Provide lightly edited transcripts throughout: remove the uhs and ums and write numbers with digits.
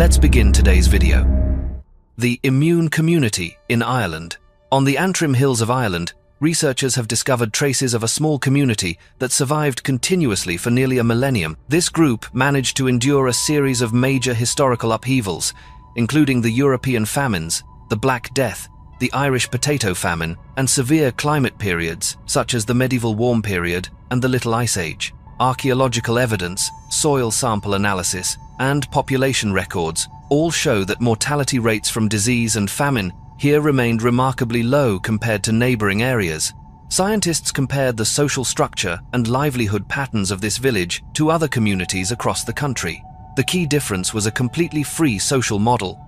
Let's begin today's video. The immune community in Ireland. On the Antrim Hills of Ireland, researchers have discovered traces of a small community that survived continuously for nearly a millennium. This group managed to endure a series of major historical upheavals, including the European famines, the Black Death, the Irish potato famine, and severe climate periods such as the medieval warm period and the Little Ice Age. Archaeological evidence, soil sample analysis, and population records all show that mortality rates from disease and famine here remained remarkably low compared to neighboring areas. Scientists compared the social structure and livelihood patterns of this village to other communities across the country. The key difference was a completely free social model.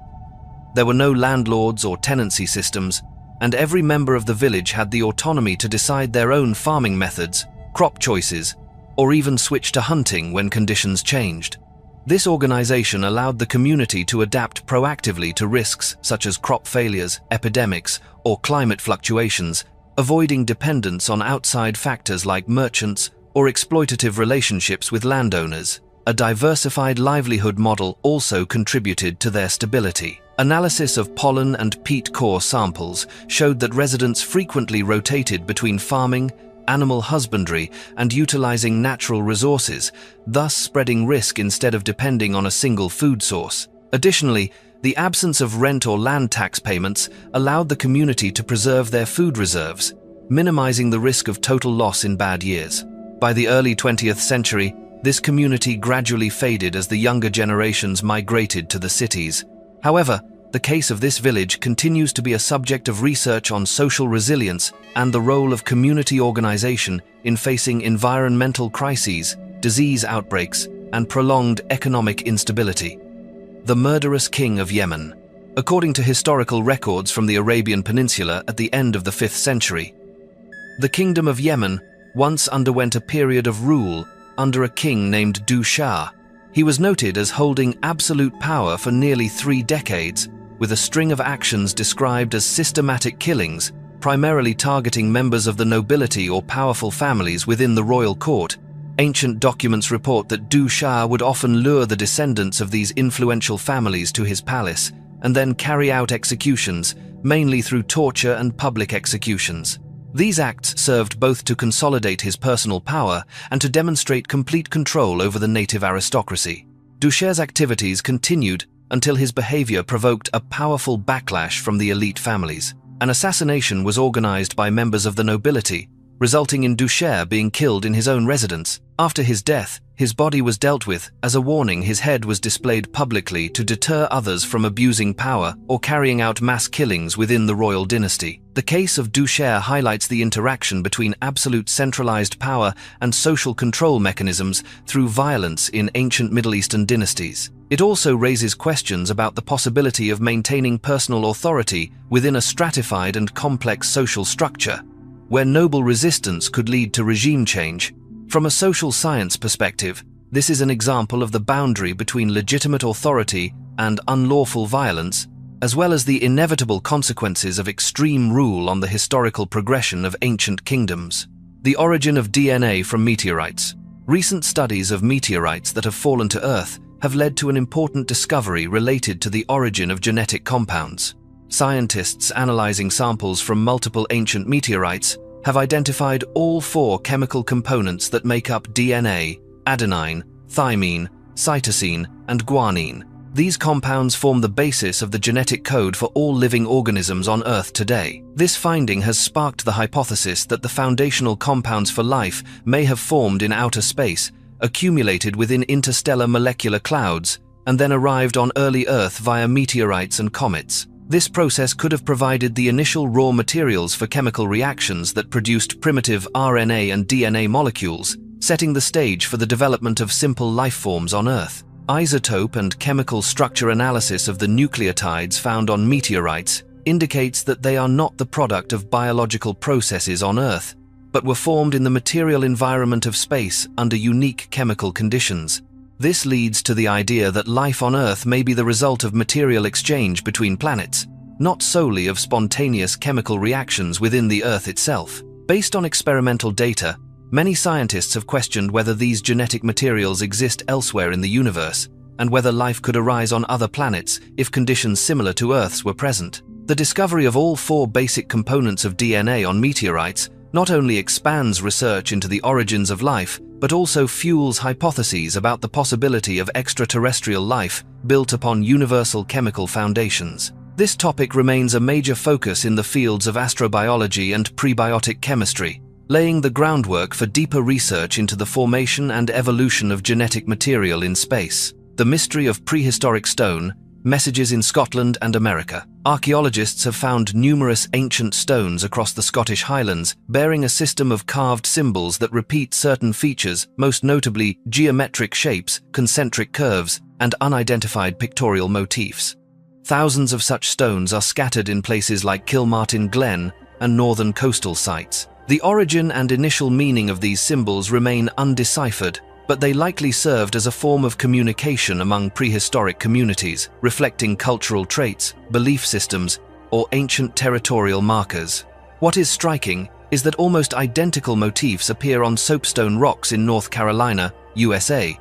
There were no landlords or tenancy systems, and every member of the village had the autonomy to decide their own farming methods, crop choices, or even switch to hunting when conditions changed. This organization allowed the community to adapt proactively to risks such as crop failures, epidemics, or climate fluctuations, avoiding dependence on outside factors like merchants or exploitative relationships with landowners. A diversified livelihood model also contributed to their stability. Analysis of pollen and peat core samples showed that residents frequently rotated between farming, animal husbandry, and utilizing natural resources, thus spreading risk instead of depending on a single food source. Additionally, the absence of rent or land tax payments allowed the community to preserve their food reserves, minimizing the risk of total loss in bad years. By the early 20th century, this community gradually faded as the younger generations migrated to the cities. However, the case of this village continues to be a subject of research on social resilience and the role of community organization in facing environmental crises, disease outbreaks, and prolonged economic instability. The murderous king of Yemen. According to historical records from the Arabian Peninsula at the end of the 5th century, the kingdom of Yemen once underwent a period of rule under a king named Du Shah. He was noted as holding absolute power for nearly 3 decades, with a string of actions described as systematic killings, primarily targeting members of the nobility or powerful families within the royal court. Ancient documents report that Du Shah would often lure the descendants of these influential families to his palace and then carry out executions, mainly through torture and public executions. These acts served both to consolidate his personal power and to demonstrate complete control over the native aristocracy. Du Shah's activities continued until his behavior provoked a powerful backlash from the elite families. An assassination was organized by members of the nobility, resulting in Du Shah being killed in his own residence. After his death, his body was dealt with. As a warning, his head was displayed publicly to deter others from abusing power or carrying out mass killings within the royal dynasty. The case of Du Shah highlights the interaction between absolute centralized power and social control mechanisms through violence in ancient Middle Eastern dynasties. It also raises questions about the possibility of maintaining personal authority within a stratified and complex social structure, where noble resistance could lead to regime change. From a social science perspective, this is an example of the boundary between legitimate authority and unlawful violence, as well as the inevitable consequences of extreme rule on the historical progression of ancient kingdoms. The origin of DNA from meteorites. Recent studies of meteorites that have fallen to Earth have led to an important discovery related to the origin of genetic compounds. Scientists analyzing samples from multiple ancient meteorites have identified all 4 chemical components that make up DNA: adenine, thymine, cytosine, and guanine. These compounds form the basis of the genetic code for all living organisms on Earth today. This finding has sparked the hypothesis that the foundational compounds for life may have formed in outer space, accumulated within interstellar molecular clouds, and then arrived on early Earth via meteorites and comets. This process could have provided the initial raw materials for chemical reactions that produced primitive RNA and DNA molecules, setting the stage for the development of simple life forms on Earth. Isotope and chemical structure analysis of the nucleotides found on meteorites indicates that they are not the product of biological processes on Earth, but were formed in the material environment of space under unique chemical conditions. This leads to the idea that life on Earth may be the result of material exchange between planets, not solely of spontaneous chemical reactions within the Earth itself. Based on experimental data, many scientists have questioned whether these genetic materials exist elsewhere in the universe, and whether life could arise on other planets if conditions similar to Earth's were present. The discovery of all 4 basic components of DNA on meteorites not only expands research into the origins of life, but also fuels hypotheses about the possibility of extraterrestrial life built upon universal chemical foundations. This topic remains a major focus in the fields of astrobiology and prebiotic chemistry, laying the groundwork for deeper research into the formation and evolution of genetic material in space. The mystery of prehistoric stone, messages in Scotland and America. Archaeologists have found numerous ancient stones across the Scottish Highlands, bearing a system of carved symbols that repeat certain features, most notably geometric shapes, concentric curves, and unidentified pictorial motifs. Thousands of such stones are scattered in places like Kilmartin Glen and northern coastal sites. The origin and initial meaning of these symbols remain undeciphered, but they likely served as a form of communication among prehistoric communities, reflecting cultural traits, belief systems, or ancient territorial markers. What is striking is that almost identical motifs appear on soapstone rocks in North Carolina, USA,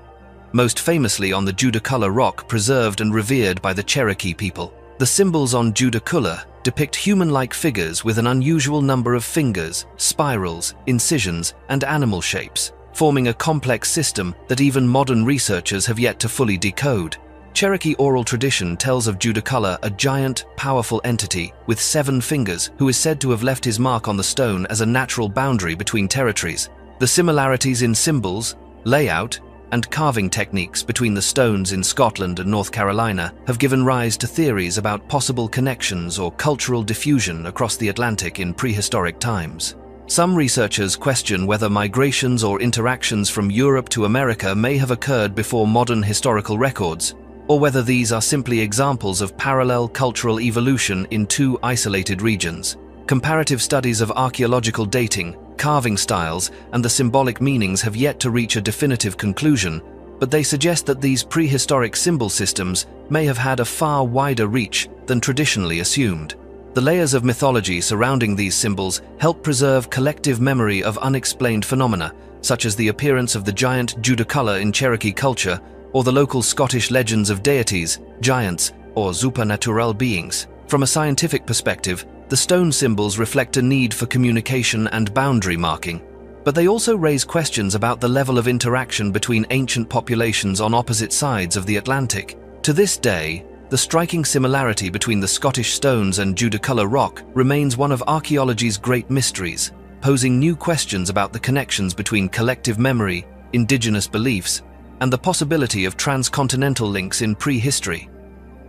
most famously on the Judaculla rock preserved and revered by the Cherokee people. The symbols on Judaculla depict human-like figures with an unusual number of fingers, spirals, incisions, and animal shapes, forming a complex system that even modern researchers have yet to fully decode. Cherokee oral tradition tells of Judaculla, a giant, powerful entity with 7 fingers who is said to have left his mark on the stone as a natural boundary between territories. The similarities in symbols, layout, and carving techniques between the stones in Scotland and North Carolina have given rise to theories about possible connections or cultural diffusion across the Atlantic in prehistoric times. Some researchers question whether migrations or interactions from Europe to America may have occurred before modern historical records, or whether these are simply examples of parallel cultural evolution in 2 isolated regions. Comparative studies of archaeological dating, carving styles, and the symbolic meanings have yet to reach a definitive conclusion, but they suggest that these prehistoric symbol systems may have had a far wider reach than traditionally assumed. The layers of mythology surrounding these symbols help preserve collective memory of unexplained phenomena, such as the appearance of the giant Judaculla in Cherokee culture, or the local Scottish legends of deities, giants, or supernatural beings. From a scientific perspective, the stone symbols reflect a need for communication and boundary marking, but they also raise questions about the level of interaction between ancient populations on opposite sides of the Atlantic. To this day, the striking similarity between the Scottish stones and Judaculla rock remains one of archaeology's great mysteries, posing new questions about the connections between collective memory, indigenous beliefs, and the possibility of transcontinental links in prehistory.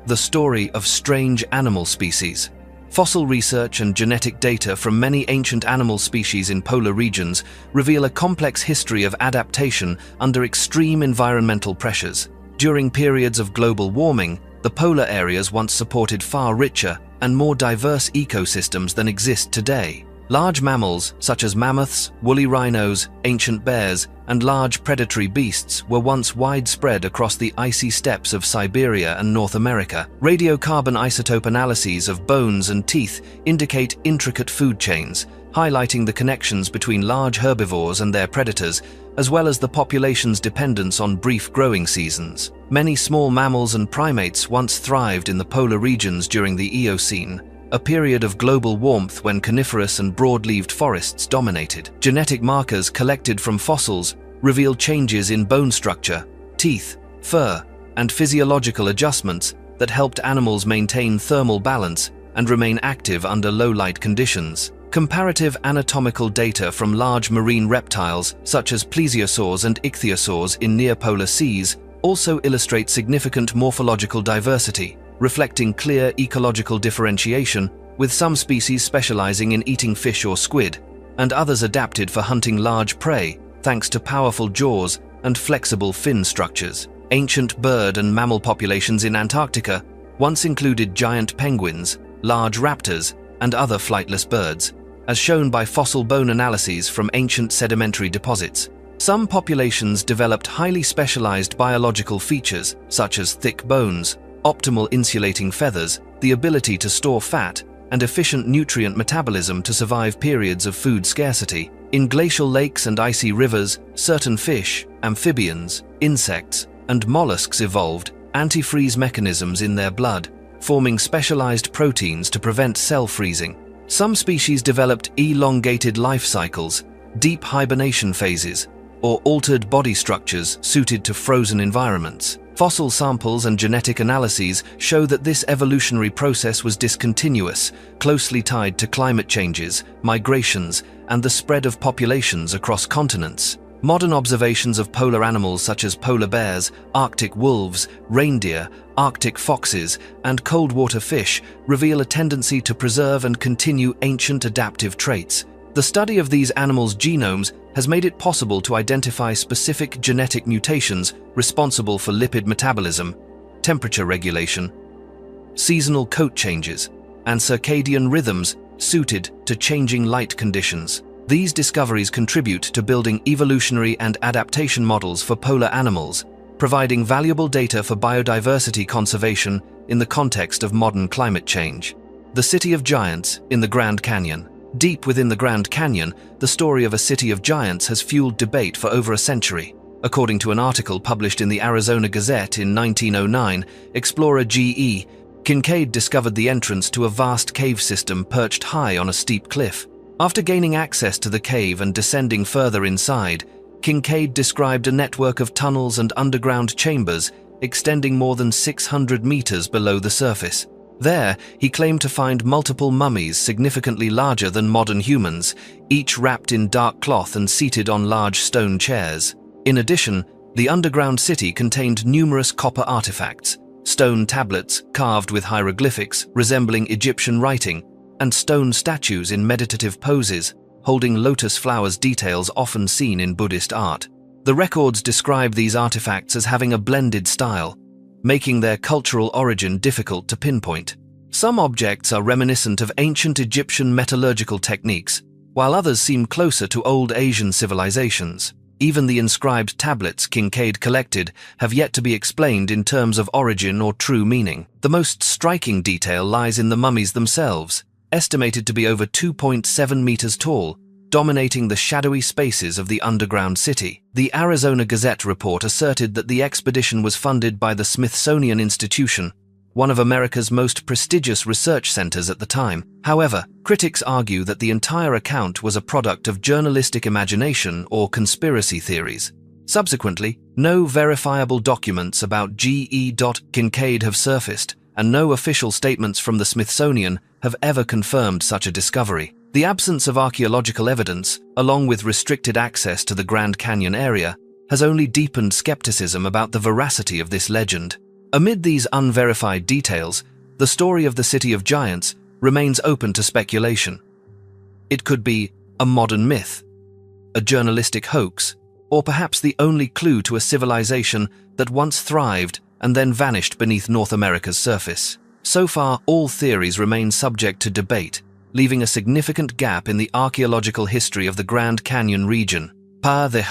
The story of strange animal species. Fossil research and genetic data from many ancient animal species in polar regions reveal a complex history of adaptation under extreme environmental pressures. During periods of global warming, the polar areas once supported far richer and more diverse ecosystems than exist today. Large mammals, such as mammoths, woolly rhinos, ancient bears, and large predatory beasts were once widespread across the icy steppes of Siberia and North America. Radiocarbon isotope analyses of bones and teeth indicate intricate food chains, highlighting the connections between large herbivores and their predators, as well as the population's dependence on brief growing seasons. Many small mammals and primates once thrived in the polar regions during the Eocene, a period of global warmth when coniferous and broad-leaved forests dominated. Genetic markers collected from fossils reveal changes in bone structure, teeth, fur, and physiological adjustments that helped animals maintain thermal balance and remain active under low-light conditions. Comparative anatomical data from large marine reptiles such as plesiosaurs and ichthyosaurs in near-polar seas also illustrate significant morphological diversity, reflecting clear ecological differentiation, with some species specializing in eating fish or squid, and others adapted for hunting large prey thanks to powerful jaws and flexible fin structures. Ancient bird and mammal populations in Antarctica once included giant penguins, large raptors, and other flightless birds, as shown by fossil bone analyses from ancient sedimentary deposits. Some populations developed highly specialized biological features such as thick bones, optimal insulating feathers, the ability to store fat, and efficient nutrient metabolism to survive periods of food scarcity. In glacial lakes and icy rivers, certain fish, amphibians, insects, and mollusks evolved antifreeze mechanisms in their blood, forming specialized proteins to prevent cell freezing. Some species developed elongated life cycles, deep hibernation phases, or altered body structures suited to frozen environments. Fossil samples and genetic analyses show that this evolutionary process was discontinuous, closely tied to climate changes, migrations, and the spread of populations across continents. Modern observations of polar animals such as polar bears, Arctic wolves, reindeer, Arctic foxes, and cold-water fish reveal a tendency to preserve and continue ancient adaptive traits. The study of these animals' genomes has made it possible to identify specific genetic mutations responsible for lipid metabolism, temperature regulation, seasonal coat changes, and circadian rhythms suited to changing light conditions. These discoveries contribute to building evolutionary and adaptation models for polar animals, providing valuable data for biodiversity conservation in the context of modern climate change. The City of Giants in the Grand Canyon. Deep within the Grand Canyon, the story of a city of giants has fueled debate for over a century. According to an article published in the Arizona Gazette in 1909, explorer G.E. Kincaid discovered the entrance to a vast cave system perched high on a steep cliff. After gaining access to the cave and descending further inside, Kincaid described a network of tunnels and underground chambers extending more than 600 meters below the surface. There, he claimed to find multiple mummies significantly larger than modern humans, each wrapped in dark cloth and seated on large stone chairs. In addition, the underground city contained numerous copper artifacts, stone tablets carved with hieroglyphics resembling Egyptian writing, and stone statues in meditative poses, holding lotus flowers, details often seen in Buddhist art. The records describe these artifacts as having a blended style, making their cultural origin difficult to pinpoint. Some objects are reminiscent of ancient Egyptian metallurgical techniques, while others seem closer to old Asian civilizations. Even the inscribed tablets Kincaid collected have yet to be explained in terms of origin or true meaning. The most striking detail lies in the mummies themselves, estimated to be over 2.7 meters tall, dominating the shadowy spaces of the underground city. The Arizona Gazette report asserted that the expedition was funded by the Smithsonian Institution, one of America's most prestigious research centers at the time. However, critics argue that the entire account was a product of journalistic imagination or conspiracy theories. Subsequently, no verifiable documents about G.E. Kincaid have surfaced, and no official statements from the Smithsonian have ever confirmed such a discovery. The absence of archaeological evidence, along with restricted access to the Grand Canyon area, has only deepened skepticism about the veracity of this legend. Amid these unverified details, the story of the City of Giants remains open to speculation. It could be a modern myth, a journalistic hoax, or perhaps the only clue to a civilization that once thrived and then vanished beneath North America's surface. So far, all theories remain subject to debate, leaving a significant gap in the archaeological history of the Grand Canyon region. Pa de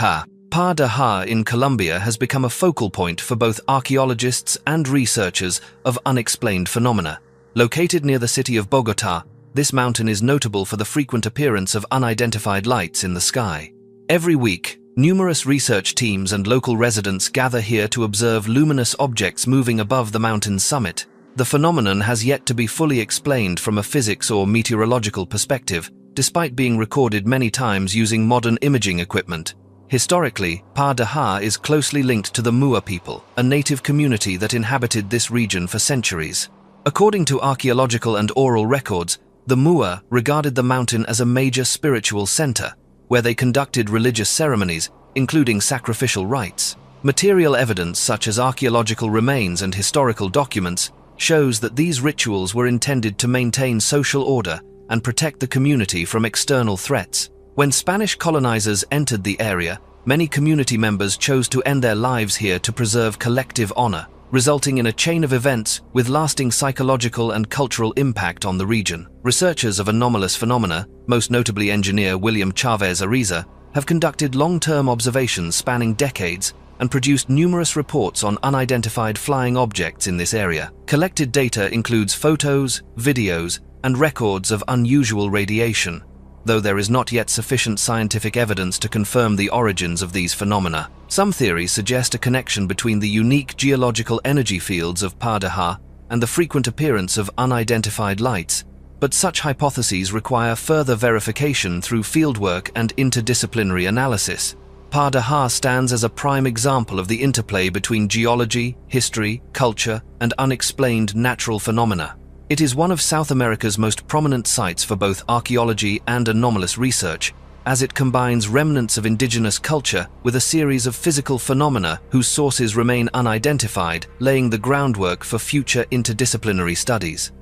Ha in Colombia has become a focal point for both archaeologists and researchers of unexplained phenomena. Located near the city of Bogotá, this mountain is notable for the frequent appearance of unidentified lights in the sky. Every week, numerous research teams and local residents gather here to observe luminous objects moving above the mountain's summit. The phenomenon has yet to be fully explained from a physics or meteorological perspective, despite being recorded many times using modern imaging equipment. Historically, Pa de Ha is closely linked to the Mua people, a native community that inhabited this region for centuries. According to archaeological and oral records, the Mua regarded the mountain as a major spiritual center, where they conducted religious ceremonies, including sacrificial rites. Material evidence such as archaeological remains and historical documents shows that these rituals were intended to maintain social order and protect the community from external threats. When Spanish colonizers entered the area, many community members chose to end their lives here to preserve collective honor, resulting in a chain of events with lasting psychological and cultural impact on the region. Researchers of anomalous phenomena, most notably engineer William Chavez Ariza, have conducted long-term observations spanning decades and produced numerous reports on unidentified flying objects in this area. Collected data includes photos, videos, and records of unusual radiation. though there is not yet sufficient scientific evidence to confirm the origins of these phenomena. Some theories suggest a connection between the unique geological energy fields of Pardaha and the frequent appearance of unidentified lights, but such hypotheses require further verification through fieldwork and interdisciplinary analysis. Pardaha stands as a prime example of the interplay between geology, history, culture, and unexplained natural phenomena. It is one of South America's most prominent sites for both archaeology and anomalous research, as it combines remnants of indigenous culture with a series of physical phenomena whose sources remain unidentified, laying the groundwork for future interdisciplinary studies.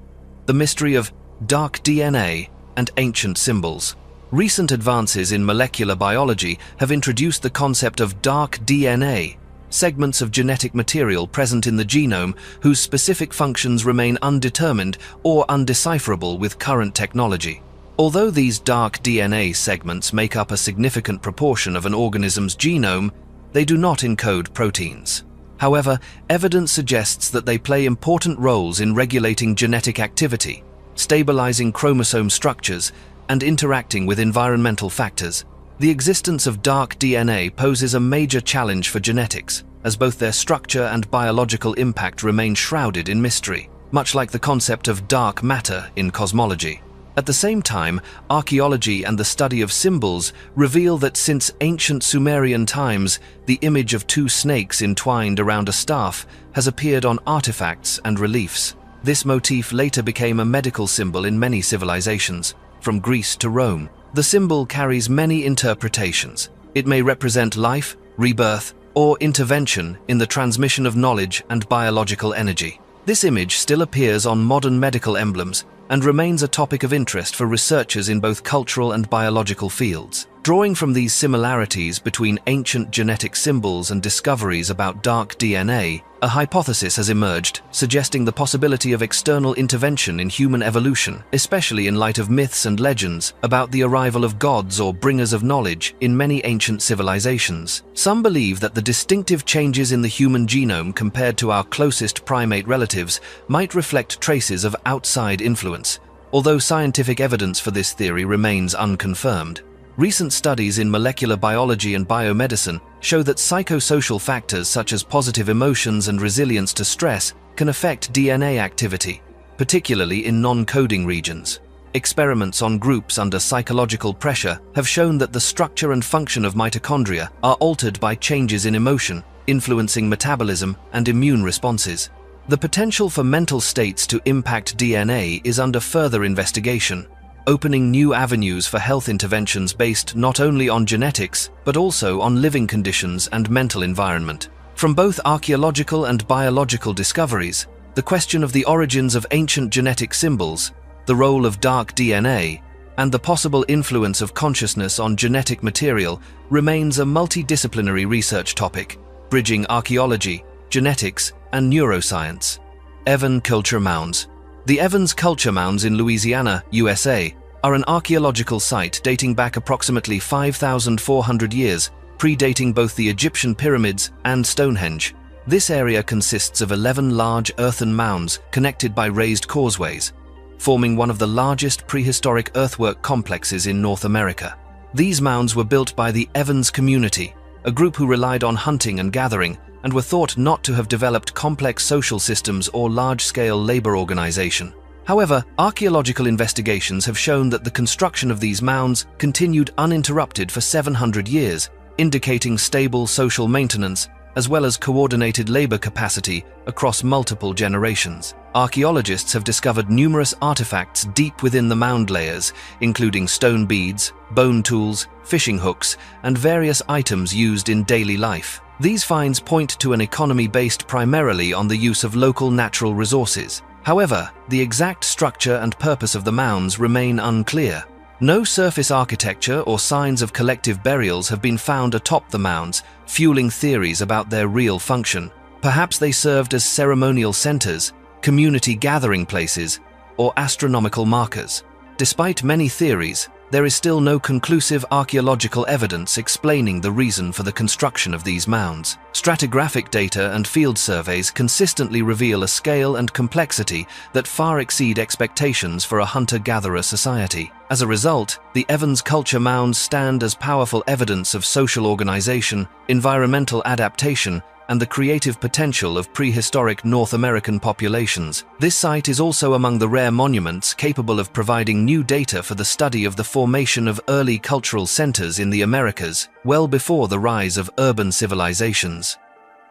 The mystery of dark DNA and ancient symbols. Recent advances in molecular biology have introduced the concept of dark DNA, segments of genetic material present in the genome whose specific functions remain undetermined or undecipherable with current technology. Although these dark DNA segments make up a significant proportion of an organism's genome, they do not encode proteins. However, evidence suggests that they play important roles in regulating genetic activity, stabilizing chromosome structures, and interacting with environmental factors. The existence of dark DNA poses a major challenge for genetics, as both their structure and biological impact remain shrouded in mystery, much like the concept of dark matter in cosmology. At the same time, archaeology and the study of symbols reveal that since ancient Sumerian times, the image of two snakes entwined around a staff has appeared on artifacts and reliefs. This motif later became a medical symbol in many civilizations, from Greece to Rome. The symbol carries many interpretations. It may represent life, rebirth, or intervention in the transmission of knowledge and biological energy. This image still appears on modern medical emblems and remains a topic of interest for researchers in both cultural and biological fields. Drawing from these similarities between ancient genetic symbols and discoveries about dark DNA, a hypothesis has emerged suggesting the possibility of external intervention in human evolution, especially in light of myths and legends about the arrival of gods or bringers of knowledge in many ancient civilizations. Some believe that the distinctive changes in the human genome compared to our closest primate relatives might reflect traces of outside influence, although scientific evidence for this theory remains unconfirmed. Recent studies in molecular biology and biomedicine show that psychosocial factors such as positive emotions and resilience to stress can affect DNA activity, particularly in non-coding regions. Experiments on groups under psychological pressure have shown that the structure and function of mitochondria are altered by changes in emotion, influencing metabolism and immune responses. The potential for mental states to impact DNA is under further investigation, opening new avenues for health interventions based not only on genetics, but also on living conditions and mental environment. From both archaeological and biological discoveries, the question of the origins of ancient genetic symbols, the role of dark DNA, and the possible influence of consciousness on genetic material remains a multidisciplinary research topic, bridging archaeology, genetics, and neuroscience. Evan Culture Mounds. The Evans Culture Mounds in Louisiana, USA, are an archaeological site dating back approximately 5,400 years, predating both the Egyptian pyramids and Stonehenge. This area consists of 11 large earthen mounds connected by raised causeways, forming one of the largest prehistoric earthwork complexes in North America. These mounds were built by the Evans community, a group who relied on hunting and gathering, and were thought not to have developed complex social systems or large-scale labor organization. However, archaeological investigations have shown that the construction of these mounds continued uninterrupted for 700 years, indicating stable social maintenance as well as coordinated labor capacity across multiple generations. Archaeologists have discovered numerous artifacts deep within the mound layers, including stone beads, bone tools, fishing hooks, and various items used in daily life. These finds point to an economy based primarily on the use of local natural resources. However, the exact structure and purpose of the mounds remain unclear. No surface architecture or signs of collective burials have been found atop the mounds, fueling theories about their real function. Perhaps they served as ceremonial centers, community gathering places, or astronomical markers. Despite many theories, there is still no conclusive archaeological evidence explaining the reason for the construction of these mounds. Stratigraphic data and field surveys consistently reveal a scale and complexity that far exceed expectations for a hunter-gatherer society. As a result, the Evans culture mounds stand as powerful evidence of social organization, environmental adaptation, and the creative potential of prehistoric North American populations. This site is also among the rare monuments capable of providing new data for the study of the formation of early cultural centers in the Americas, well before the rise of urban civilizations.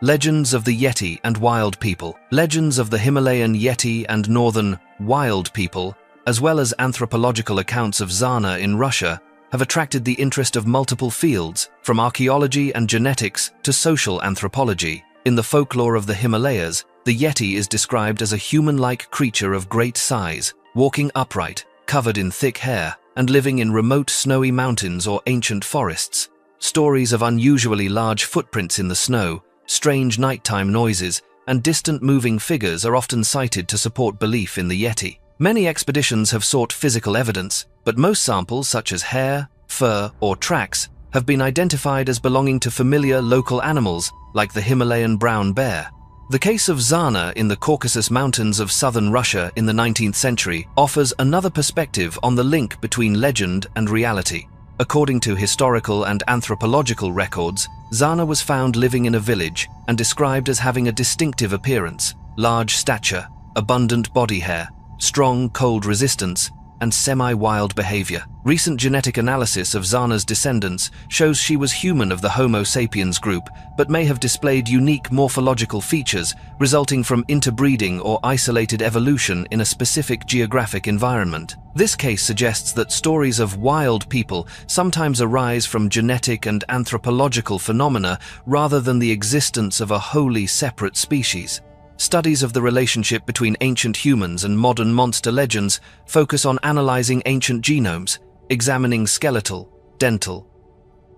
Legends of the Yeti and Wild People. Legends of the Himalayan Yeti and northern wild people, as well as anthropological accounts of Zana in Russia, have attracted the interest of multiple fields, from archaeology and genetics to social anthropology. In the folklore of the Himalayas, the Yeti is described as a human-like creature of great size, walking upright, covered in thick hair, and living in remote snowy mountains or ancient forests. Stories of unusually large footprints in the snow, strange nighttime noises, and distant moving figures are often cited to support belief in the Yeti. Many expeditions have sought physical evidence, but most samples such as hair, fur, or tracks have been identified as belonging to familiar local animals like the Himalayan brown bear. The case of Zana in the Caucasus Mountains of southern Russia in the 19th century offers another perspective on the link between legend and reality. According to historical and anthropological records, Zana was found living in a village and described as having a distinctive appearance: large stature, abundant body hair, strong cold resistance, and semi-wild behavior. Recent genetic analysis of Zana's descendants shows she was human of the Homo sapiens group, but may have displayed unique morphological features resulting from interbreeding or isolated evolution in a specific geographic environment. This case suggests that stories of wild people sometimes arise from genetic and anthropological phenomena rather than the existence of a wholly separate species. Studies of the relationship between ancient humans and modern monster legends focus on analyzing ancient genomes, examining skeletal, dental,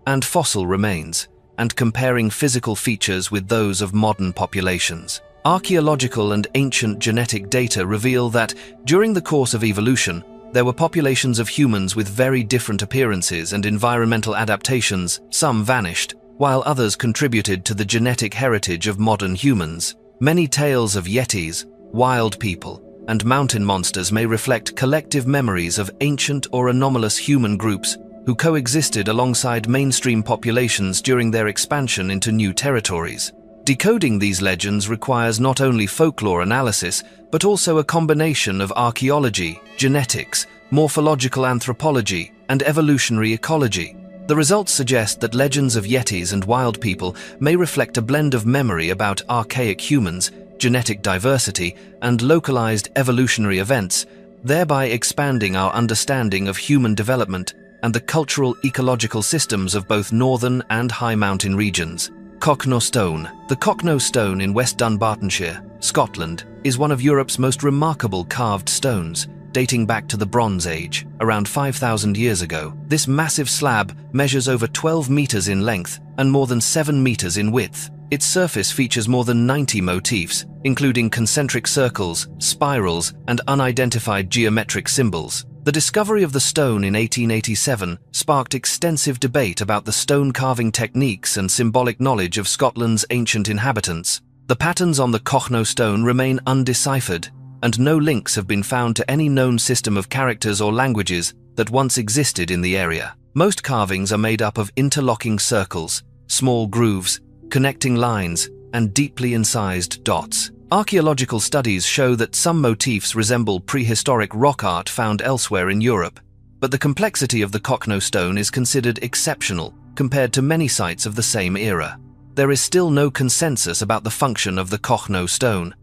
and fossil remains, and comparing physical features with those of modern populations. Archaeological and ancient genetic data reveal that, during the course of evolution, there were populations of humans with very different appearances and environmental adaptations. Some vanished, while others contributed to the genetic heritage of modern humans. Many tales of yetis, wild people, and mountain monsters may reflect collective memories of ancient or anomalous human groups who coexisted alongside mainstream populations during their expansion into new territories. Decoding these legends requires not only folklore analysis, but also a combination of archaeology, genetics, morphological anthropology, and evolutionary ecology. The results suggest that legends of yetis and wild people may reflect a blend of memory about archaic humans, genetic diversity, and localized evolutionary events, thereby expanding our understanding of human development and the cultural ecological systems of both northern and high mountain regions. Cocknow Stone. The Cocknow Stone in West Dunbartonshire, Scotland, is one of Europe's most remarkable carved stones, dating back to the Bronze Age, around 5,000 years ago. This massive slab measures over 12 meters in length and more than 7 meters in width. Its surface features more than 90 motifs, including concentric circles, spirals, and unidentified geometric symbols. The discovery of the stone in 1887 sparked extensive debate about the stone carving techniques and symbolic knowledge of Scotland's ancient inhabitants. The patterns on the Cocknow stone remain undeciphered, and no links have been found to any known system of characters or languages that once existed in the area. Most carvings are made up of interlocking circles, small grooves, connecting lines, and deeply incised dots. Archaeological studies show that some motifs resemble prehistoric rock art found elsewhere in Europe, but the complexity of the Cocknow stone is considered exceptional compared to many sites of the same era. There is still no consensus about the function of the Cocknow stone.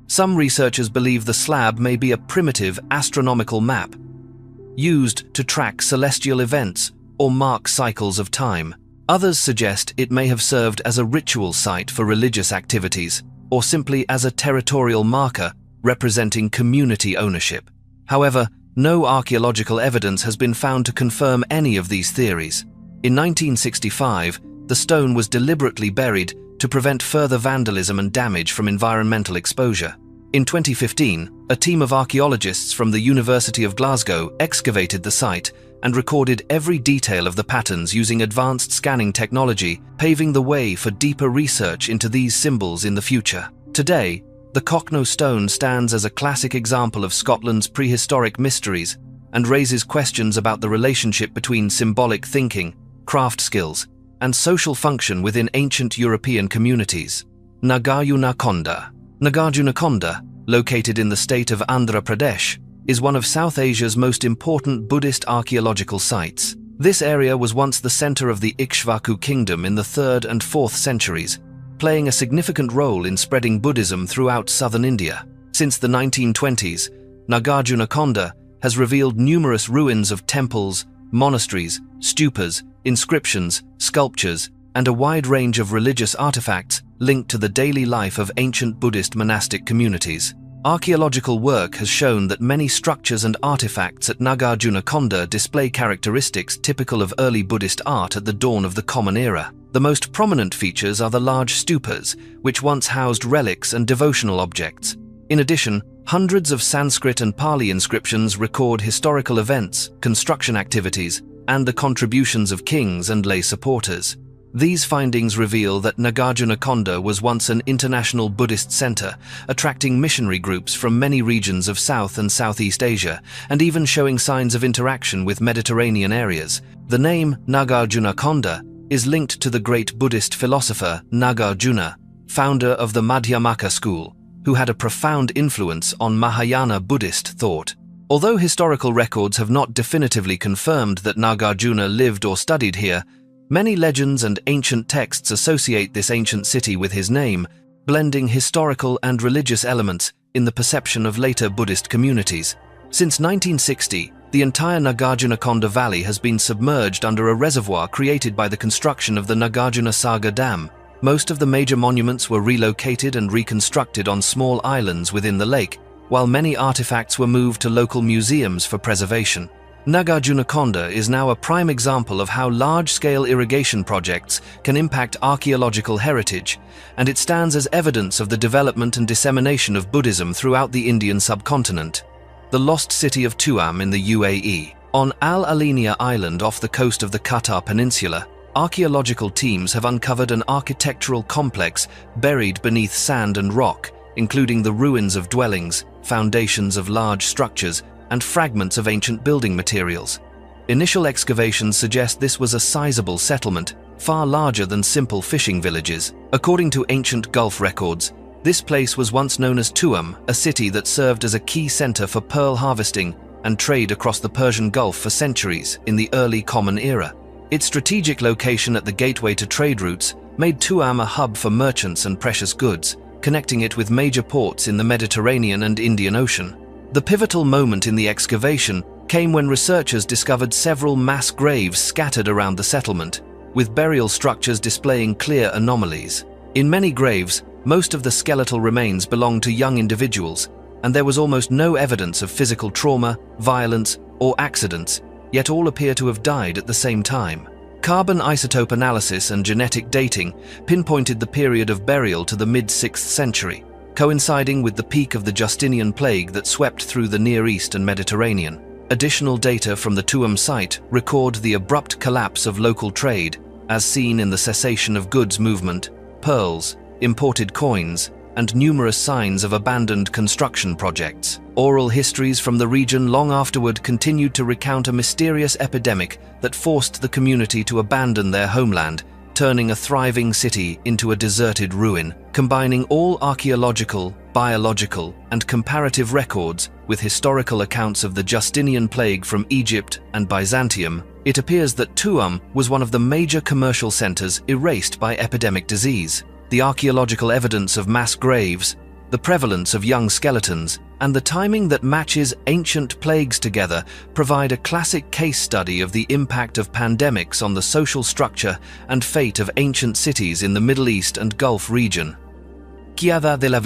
Some researchers believe the slab may be a primitive astronomical map, used to track celestial events or mark cycles of time. Others suggest it may have served as a ritual site for religious activities, or simply as a territorial marker representing community ownership. However, no archaeological evidence has been found to confirm any of these theories. In 1965, the stone was deliberately buried to prevent further vandalism and damage from environmental exposure. In 2015, a team of archaeologists from the University of Glasgow excavated the site and recorded every detail of the patterns using advanced scanning technology, paving the way for deeper research into these symbols in the future. Today, the Cocknow stone stands as a classic example of Scotland's prehistoric mysteries and raises questions about the relationship between symbolic thinking, craft skills, and social function within ancient European communities. Nagarjunakonda. Nagarjunakonda, located in the state of Andhra Pradesh, is one of South Asia's most important Buddhist archaeological sites. This area was once the center of the Ikshvaku kingdom in the 3rd and 4th centuries, playing a significant role in spreading Buddhism throughout southern India. Since the 1920s, Nagarjunakonda has revealed numerous ruins of temples, monasteries, stupas, inscriptions, sculptures, and a wide range of religious artifacts linked to the daily life of ancient Buddhist monastic communities. Archaeological work has shown that many structures and artifacts at Nagarjunakonda display characteristics typical of early Buddhist art at the dawn of the Common Era. The most prominent features are the large stupas, which once housed relics and devotional objects. In addition, hundreds of Sanskrit and Pali inscriptions record historical events, construction activities, and the contributions of kings and lay supporters. These findings reveal that Nagarjunakonda was once an international Buddhist center, attracting missionary groups from many regions of South and Southeast Asia, and even showing signs of interaction with Mediterranean areas. The name Nagarjunakonda is linked to the great Buddhist philosopher Nagarjuna, founder of the Madhyamaka school, who had a profound influence on Mahayana Buddhist thought. Although historical records have not definitively confirmed that Nagarjuna lived or studied here, many legends and ancient texts associate this ancient city with his name, blending historical and religious elements in the perception of later Buddhist communities. Since 1960, the entire Nagarjunakonda Valley has been submerged under a reservoir created by the construction of the Nagarjuna Sagar Dam. Most of the major monuments were relocated and reconstructed on small islands within the lake, while many artifacts were moved to local museums for preservation. Nagarjunakonda is now a prime example of how large-scale irrigation projects can impact archaeological heritage, and it stands as evidence of the development and dissemination of Buddhism throughout the Indian subcontinent. The lost city of Tuam in the UAE. On Al Alenia Island off the coast of the Qatar Peninsula, archaeological teams have uncovered an architectural complex buried beneath sand and rock, including the ruins of dwellings, foundations of large structures, and fragments of ancient building materials. Initial excavations suggest this was a sizable settlement, far larger than simple fishing villages. According to ancient Gulf records, this place was once known as Tuam, a city that served as a key center for pearl harvesting and trade across the Persian Gulf for centuries in the early Common Era. Its strategic location at the gateway to trade routes made Tuam a hub for merchants and precious goods, connecting it with major ports in the Mediterranean and Indian Ocean. The pivotal moment in the excavation came when researchers discovered several mass graves scattered around the settlement, with burial structures displaying clear anomalies. In many graves, most of the skeletal remains belonged to young individuals, and there was almost no evidence of physical trauma, violence, or accidents, yet all appear to have died at the same time. Carbon isotope analysis and genetic dating pinpointed the period of burial to the mid-6th century, coinciding with the peak of the Justinian plague that swept through the Near East and Mediterranean. Additional data from the Tuam site record the abrupt collapse of local trade, as seen in the cessation of goods movement, pearls, imported coins, and numerous signs of abandoned construction projects. Oral histories from the region long afterward continued to recount a mysterious epidemic that forced the community to abandon their homeland, turning a thriving city into a deserted ruin. Combining all archaeological, biological, and comparative records with historical accounts of the Justinian plague from Egypt and Byzantium, it appears that Tuam was one of the major commercial centers erased by epidemic disease. The archaeological evidence of mass graves, the prevalence of young skeletons, and the timing that matches ancient plagues together provide a classic case study of the impact of pandemics on the social structure and fate of ancient cities in the Middle East and Gulf region. Ciudad de la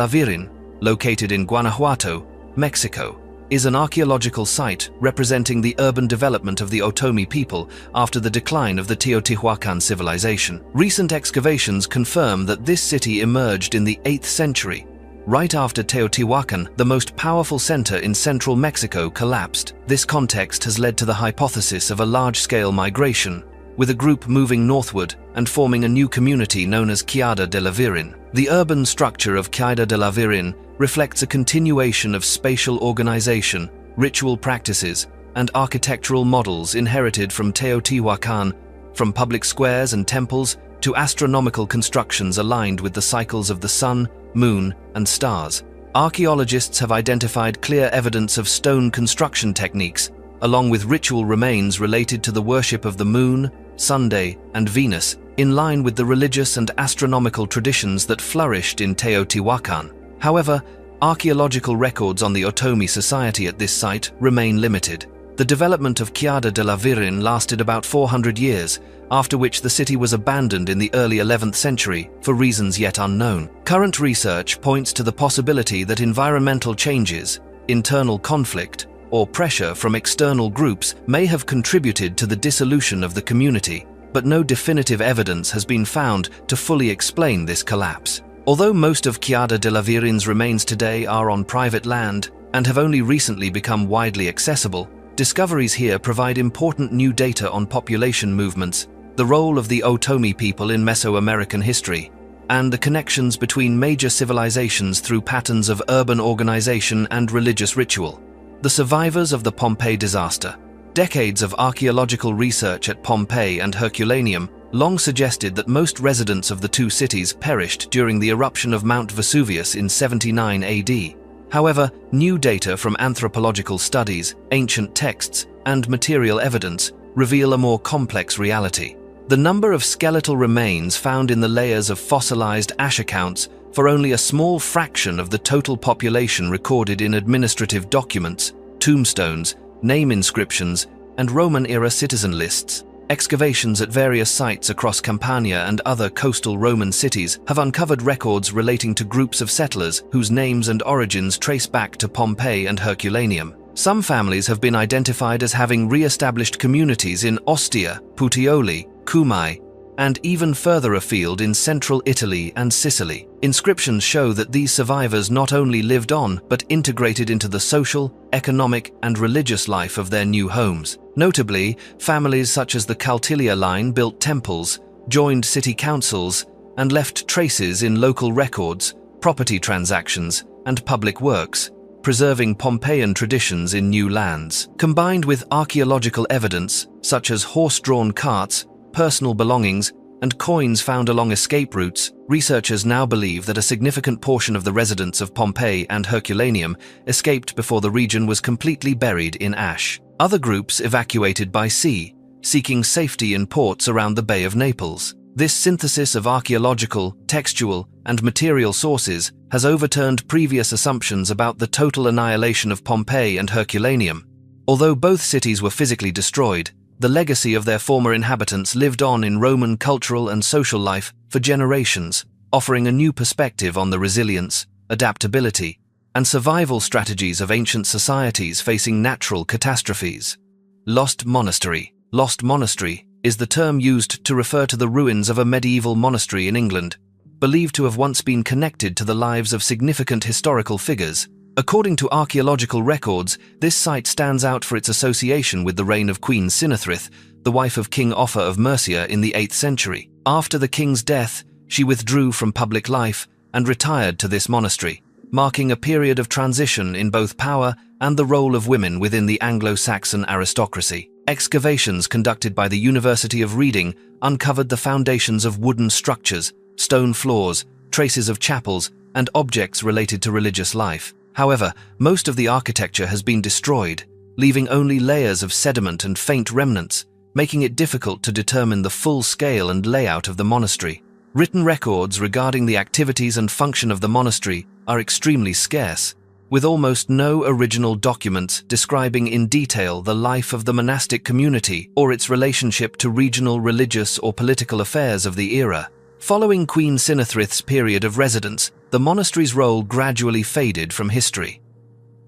Virgen, located in Guanajuato, Mexico, is an archaeological site representing the urban development of the Otomi people after the decline of the Teotihuacan civilization. Recent excavations confirm that this city emerged in the 8th century, right after Teotihuacan, the most powerful center in central Mexico, collapsed. This context has led to the hypothesis of a large-scale migration, with a group moving northward and forming a new community known as Quijada de la Virgen. The urban structure of Quijada de la Virgen reflects a continuation of spatial organization, ritual practices, and architectural models inherited from Teotihuacan, from public squares and temples to astronomical constructions aligned with the cycles of the sun, moon, and stars. Archaeologists have identified clear evidence of stone construction techniques, along with ritual remains related to the worship of the moon, Sunday, and Venus, in line with the religious and astronomical traditions that flourished in Teotihuacan. However, archaeological records on the Otomi society at this site remain limited. The development of Quijada de la Virgen lasted about 400 years, after which the city was abandoned in the early 11th century for reasons yet unknown. Current research points to the possibility that environmental changes, internal conflict, or pressure from external groups may have contributed to the dissolution of the community, but no definitive evidence has been found to fully explain this collapse. Although most of Quijada de la Virgen's remains today are on private land and have only recently become widely accessible, discoveries here provide important new data on population movements, the role of the Otomi people in Mesoamerican history, and the connections between major civilizations through patterns of urban organization and religious ritual. The survivors of the Pompeii disaster. Decades of archaeological research at Pompeii and Herculaneum long suggested that most residents of the two cities perished during the eruption of Mount Vesuvius in 79 AD. However, new data from anthropological studies, ancient texts, and material evidence reveal a more complex reality. The number of skeletal remains found in the layers of fossilized ash accounts for only a small fraction of the total population recorded in administrative documents, tombstones, name inscriptions, and Roman-era citizen lists. Excavations at various sites across Campania and other coastal Roman cities have uncovered records relating to groups of settlers whose names and origins trace back to Pompeii and Herculaneum. Some families have been identified as having re-established communities in Ostia, Puteoli, Cumae, and even further afield in central Italy and Sicily. Inscriptions show that these survivors not only lived on, but integrated into the social, economic, and religious life of their new homes. Notably, families such as the Caltilia line built temples, joined city councils, and left traces in local records, property transactions, and public works, preserving Pompeian traditions in new lands. Combined with archaeological evidence, such as horse-drawn carts, personal belongings, and coins found along escape routes, researchers now believe that a significant portion of the residents of Pompeii and Herculaneum escaped before the region was completely buried in ash. Other groups evacuated by sea, seeking safety in ports around the Bay of Naples. This synthesis of archaeological, textual, and material sources has overturned previous assumptions about the total annihilation of Pompeii and Herculaneum. Although both cities were physically destroyed, the legacy of their former inhabitants lived on in Roman cultural and social life for generations, offering a new perspective on the resilience, adaptability, and survival strategies of ancient societies facing natural catastrophes. Lost monastery. Lost monastery is the term used to refer to the ruins of a medieval monastery in England, believed to have once been connected to the lives of significant historical figures. According to archaeological records, this site stands out for its association with the reign of Queen Sinathrith, the wife of King Offa of Mercia in the 8th century. After the king's death, she withdrew from public life and retired to this monastery, marking a period of transition in both power and the role of women within the Anglo-Saxon aristocracy. Excavations conducted by the University of Reading uncovered the foundations of wooden structures, stone floors, traces of chapels, and objects related to religious life. However, most of the architecture has been destroyed, leaving only layers of sediment and faint remnants, making it difficult to determine the full scale and layout of the monastery. Written records regarding the activities and function of the monastery are extremely scarce, with almost no original documents describing in detail the life of the monastic community or its relationship to regional religious or political affairs of the era. Following Queen Sinathrith's period of residence, the monastery's role gradually faded from history.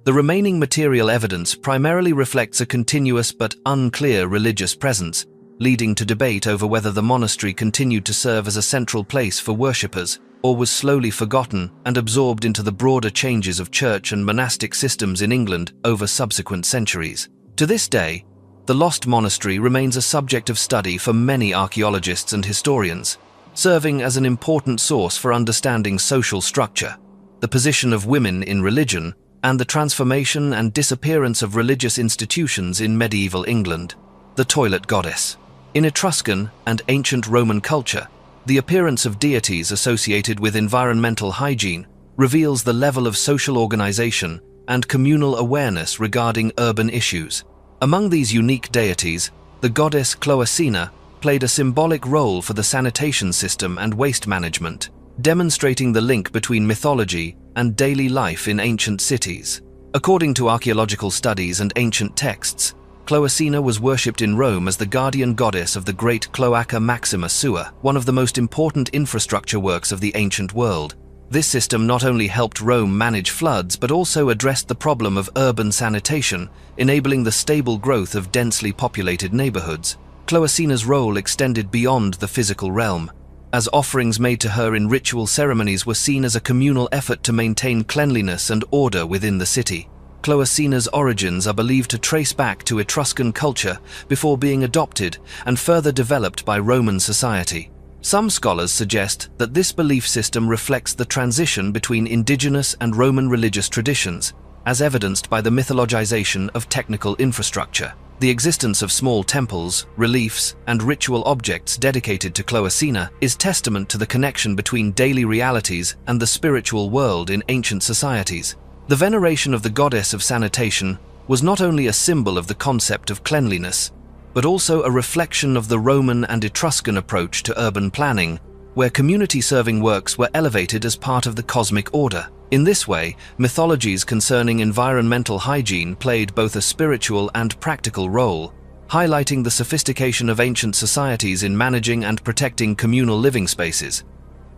The remaining material evidence primarily reflects a continuous but unclear religious presence, leading to debate over whether the monastery continued to serve as a central place for worshippers or was slowly forgotten and absorbed into the broader changes of church and monastic systems in England over subsequent centuries. To this day, the lost monastery remains a subject of study for many archaeologists and historians, serving as an important source for understanding social structure, the position of women in religion, and the transformation and disappearance of religious institutions in medieval England. The toilet goddess. In Etruscan and ancient Roman culture, the appearance of deities associated with environmental hygiene reveals the level of social organization and communal awareness regarding urban issues. Among these unique deities, the goddess Cloacina played a symbolic role for the sanitation system and waste management, demonstrating the link between mythology and daily life in ancient cities. According to archaeological studies and ancient texts, Cloacina was worshipped in Rome as the guardian goddess of the Great Cloaca Maxima sewer, one of the most important infrastructure works of the ancient world. This system not only helped Rome manage floods but also addressed the problem of urban sanitation, enabling the stable growth of densely populated neighborhoods. Cloacina's role extended beyond the physical realm, as offerings made to her in ritual ceremonies were seen as a communal effort to maintain cleanliness and order within the city. Cloacina's origins are believed to trace back to Etruscan culture before being adopted and further developed by Roman society. Some scholars suggest that this belief system reflects the transition between indigenous and Roman religious traditions, as evidenced by the mythologization of technical infrastructure. The existence of small temples, reliefs, and ritual objects dedicated to Cloacina is testament to the connection between daily realities and the spiritual world in ancient societies. The veneration of the goddess of sanitation was not only a symbol of the concept of cleanliness, but also a reflection of the Roman and Etruscan approach to urban planning, where community-serving works were elevated as part of the cosmic order. In this way, mythologies concerning environmental hygiene played both a spiritual and practical role, highlighting the sophistication of ancient societies in managing and protecting communal living spaces.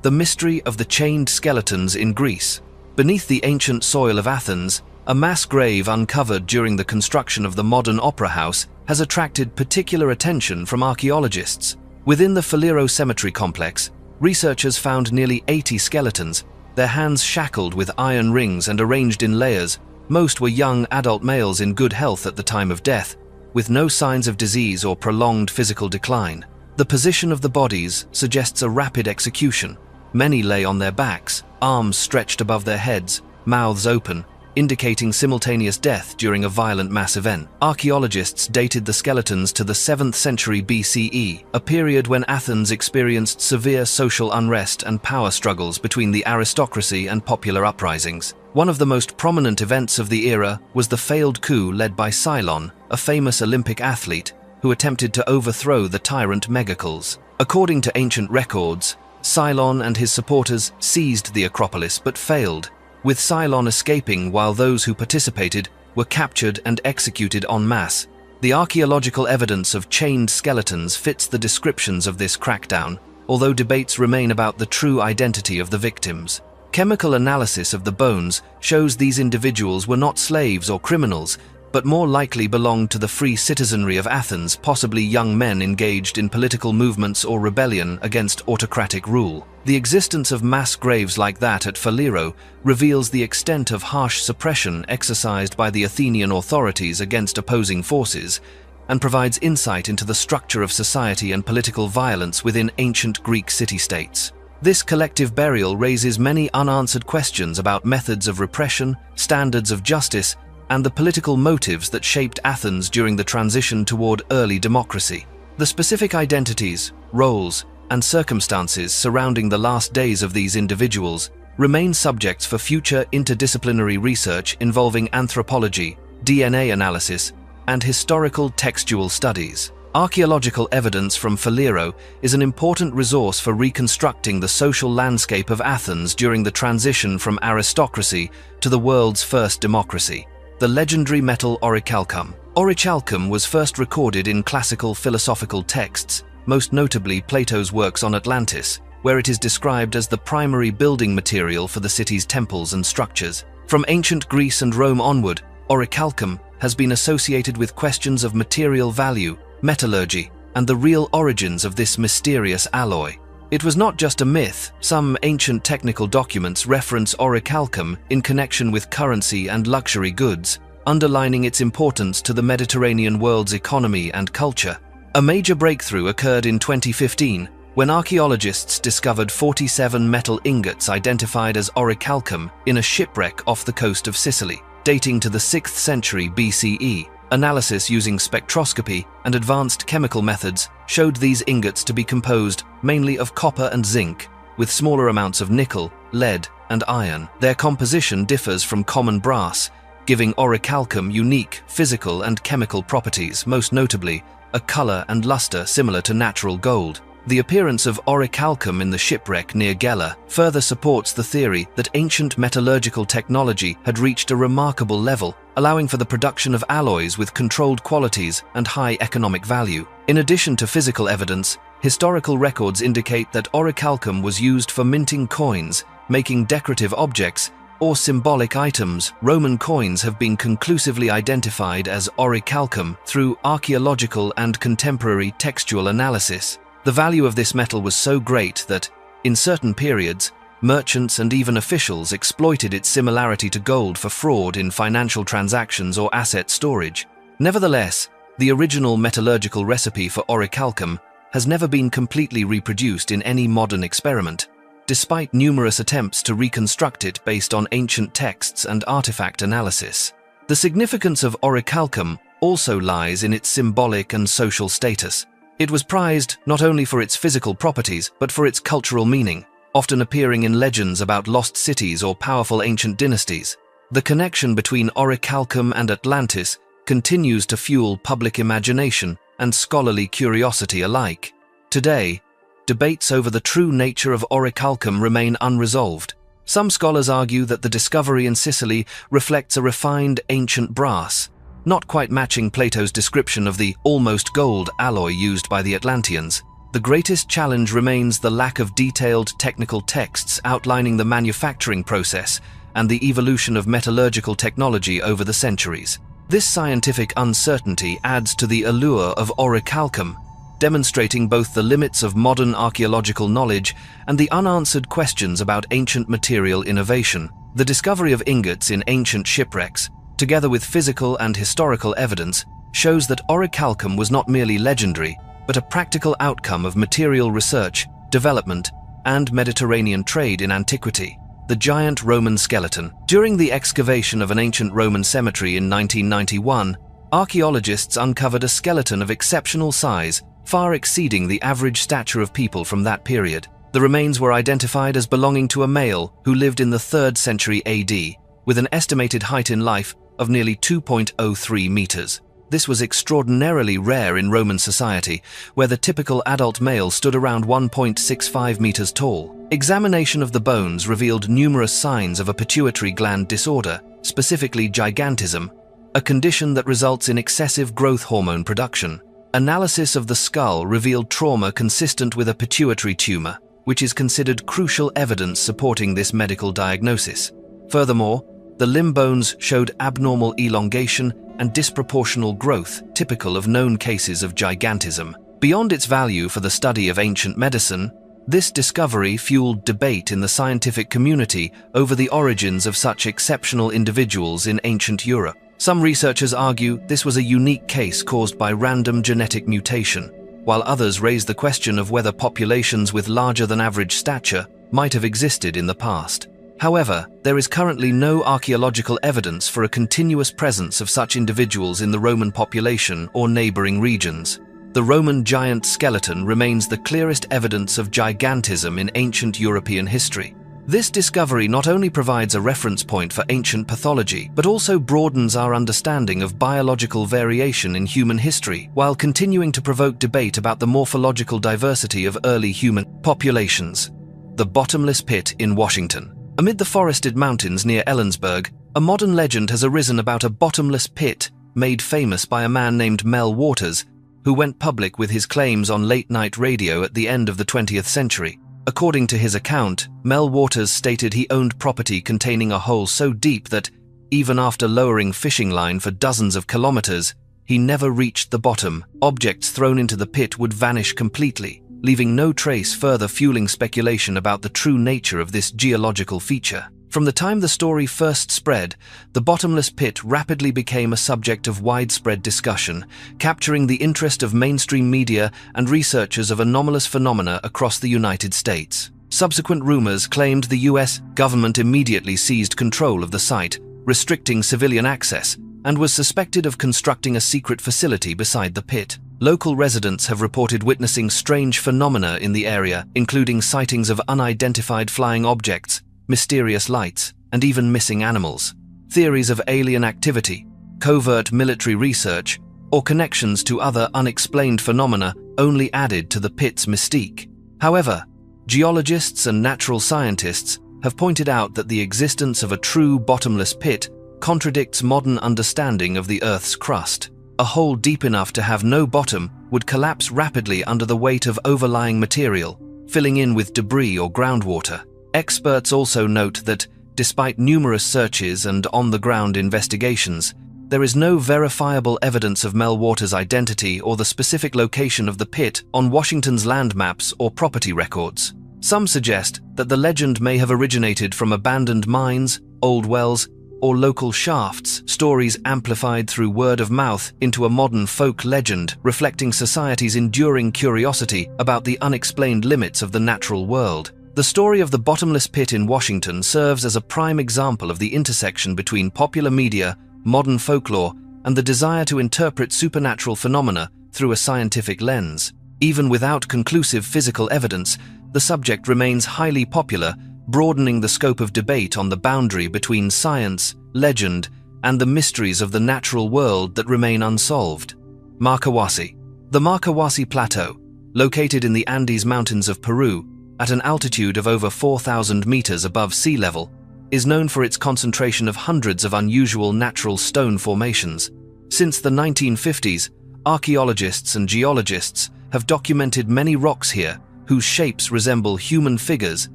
The mystery of the chained skeletons in Greece. Beneath the ancient soil of Athens, a mass grave uncovered during the construction of the modern opera house has attracted particular attention from archaeologists. Within the Faliro cemetery complex, researchers found nearly 80 skeletons, their hands shackled with iron rings and arranged in layers. Most were young adult males in good health at the time of death, with no signs of disease or prolonged physical decline. The position of the bodies suggests a rapid execution. Many lay on their backs, arms stretched above their heads, mouths open, indicating simultaneous death during a violent mass event. Archaeologists dated the skeletons to the 7th century BCE, a period when Athens experienced severe social unrest and power struggles between the aristocracy and popular uprisings. One of the most prominent events of the era was the failed coup led by Cylon, a famous Olympic athlete, who attempted to overthrow the tyrant Megacles. According to ancient records, Cylon and his supporters seized the Acropolis but failed, with Cylon escaping while those who participated were captured and executed en masse. The archaeological evidence of chained skeletons fits the descriptions of this crackdown, although debates remain about the true identity of the victims. Chemical analysis of the bones shows these individuals were not slaves or criminals, but more likely belonged to the free citizenry of Athens, possibly young men engaged in political movements or rebellion against autocratic rule. The existence of mass graves like that at Faliro reveals the extent of harsh suppression exercised by the Athenian authorities against opposing forces, and provides insight into the structure of society and political violence within ancient Greek city-states. This collective burial raises many unanswered questions about methods of repression, standards of justice, and the political motives that shaped Athens during the transition toward early democracy. The specific identities, roles, and circumstances surrounding the last days of these individuals remain subjects for future interdisciplinary research involving anthropology, DNA analysis, and historical textual studies. Archaeological evidence from Faliro is an important resource for reconstructing the social landscape of Athens during the transition from aristocracy to the world's first democracy. The legendary metal orichalcum. Orichalcum was first recorded in classical philosophical texts, most notably Plato's works on Atlantis, where it is described as the primary building material for the city's temples and structures. From ancient Greece and Rome onward, orichalcum has been associated with questions of material value, metallurgy, and the real origins of this mysterious alloy. It was not just a myth. Some ancient technical documents reference orichalcum in connection with currency and luxury goods, underlining its importance to the Mediterranean world's economy and culture. A major breakthrough occurred in 2015 when archaeologists discovered 47 metal ingots identified as orichalcum in a shipwreck off the coast of Sicily, dating to the 6th century BCE. Analysis using spectroscopy and advanced chemical methods showed these ingots to be composed mainly of copper and zinc, with smaller amounts of nickel, lead, and iron. Their composition differs from common brass, giving orichalcum unique physical and chemical properties, most notably a color and luster similar to natural gold. The appearance of orichalcum in the shipwreck near Gela further supports the theory that ancient metallurgical technology had reached a remarkable level, allowing for the production of alloys with controlled qualities and high economic value. In addition to physical evidence, historical records indicate that orichalcum was used for minting coins, making decorative objects, or symbolic items. Roman coins have been conclusively identified as orichalcum through archaeological and contemporary textual analysis. The value of this metal was so great that, in certain periods, merchants and even officials exploited its similarity to gold for fraud in financial transactions or asset storage. Nevertheless, the original metallurgical recipe for orichalcum has never been completely reproduced in any modern experiment, despite numerous attempts to reconstruct it based on ancient texts and artifact analysis. The significance of orichalcum also lies in its symbolic and social status. It was prized not only for its physical properties, but for its cultural meaning, often appearing in legends about lost cities or powerful ancient dynasties. The connection between orichalcum and Atlantis continues to fuel public imagination and scholarly curiosity alike. Today, debates over the true nature of orichalcum remain unresolved. Some scholars argue that the discovery in Sicily reflects a refined ancient brass, not quite matching Plato's description of the almost gold alloy used by the Atlanteans. The greatest challenge remains the lack of detailed technical texts outlining the manufacturing process and the evolution of metallurgical technology over the centuries. This scientific uncertainty adds to the allure of orichalcum, demonstrating both the limits of modern archaeological knowledge and the unanswered questions about ancient material innovation. The discovery of ingots in ancient shipwrecks, together with physical and historical evidence, shows that orichalcum was not merely legendary, but a practical outcome of material research, development, and Mediterranean trade in antiquity. The giant Roman skeleton. During the excavation of an ancient Roman cemetery in 1991, archaeologists uncovered a skeleton of exceptional size, far exceeding the average stature of people from that period. The remains were identified as belonging to a male who lived in the 3rd century AD, with an estimated height in life of nearly 2.03 meters. This was extraordinarily rare in Roman society, where the typical adult male stood around 1.65 meters tall. Examination of the bones revealed numerous signs of a pituitary gland disorder, specifically gigantism, a condition that results in excessive growth hormone production. Analysis of the skull revealed trauma consistent with a pituitary tumor, which is considered crucial evidence supporting this medical diagnosis. Furthermore, the limb bones showed abnormal elongation and disproportional growth, typical of known cases of gigantism. Beyond its value for the study of ancient medicine, this discovery fueled debate in the scientific community over the origins of such exceptional individuals in ancient Europe. Some researchers argue this was a unique case caused by random genetic mutation, while others raise the question of whether populations with larger-than-average stature might have existed in the past. However, there is currently no archaeological evidence for a continuous presence of such individuals in the Roman population or neighboring regions. The Roman giant skeleton remains the clearest evidence of gigantism in ancient European history. This discovery not only provides a reference point for ancient pathology, but also broadens our understanding of biological variation in human history, while continuing to provoke debate about the morphological diversity of early human populations. The bottomless pit in Washington. Amid the forested mountains near Ellensburg, a modern legend has arisen about a bottomless pit made famous by a man named Mel Waters, who went public with his claims on late-night radio at the end of the 20th century. According to his account, Mel Waters stated he owned property containing a hole so deep that, even after lowering fishing line for dozens of kilometers, he never reached the bottom. Objects thrown into the pit would vanish completely. leaving no trace, further fueling speculation about the true nature of this geological feature. From the time the story first spread, the bottomless pit rapidly became a subject of widespread discussion, capturing the interest of mainstream media and researchers of anomalous phenomena across the United States. Subsequent rumors claimed the US government immediately seized control of the site, restricting civilian access, and was suspected of constructing a secret facility beside the pit. Local residents have reported witnessing strange phenomena in the area, including sightings of unidentified flying objects, mysterious lights, and even missing animals. Theories of alien activity, covert military research, or connections to other unexplained phenomena only added to the pit's mystique. However, geologists and natural scientists have pointed out that the existence of a true bottomless pit contradicts modern understanding of the Earth's crust. A hole deep enough to have no bottom would collapse rapidly under the weight of overlying material, filling in with debris or groundwater. Experts also note that, despite numerous searches and on-the-ground investigations, there is no verifiable evidence of Melwater's identity or the specific location of the pit on Washington's land maps or property records. Some suggest that the legend may have originated from abandoned mines, old wells, or local shafts, stories amplified through word of mouth into a modern folk legend reflecting society's enduring curiosity about the unexplained limits of the natural world. The story of the bottomless pit in Washington serves as a prime example of the intersection between popular media, modern folklore, and the desire to interpret supernatural phenomena through a scientific lens. Even without conclusive physical evidence, the subject remains highly popular, broadening the scope of debate on the boundary between science, legend, and the mysteries of the natural world that remain unsolved. Marcahuasi. The Marcahuasi Plateau, located in the Andes Mountains of Peru, at an altitude of over 4,000 meters above sea level, is known for its concentration of hundreds of unusual natural stone formations. Since the 1950s, archaeologists and geologists have documented many rocks here whose shapes resemble human figures,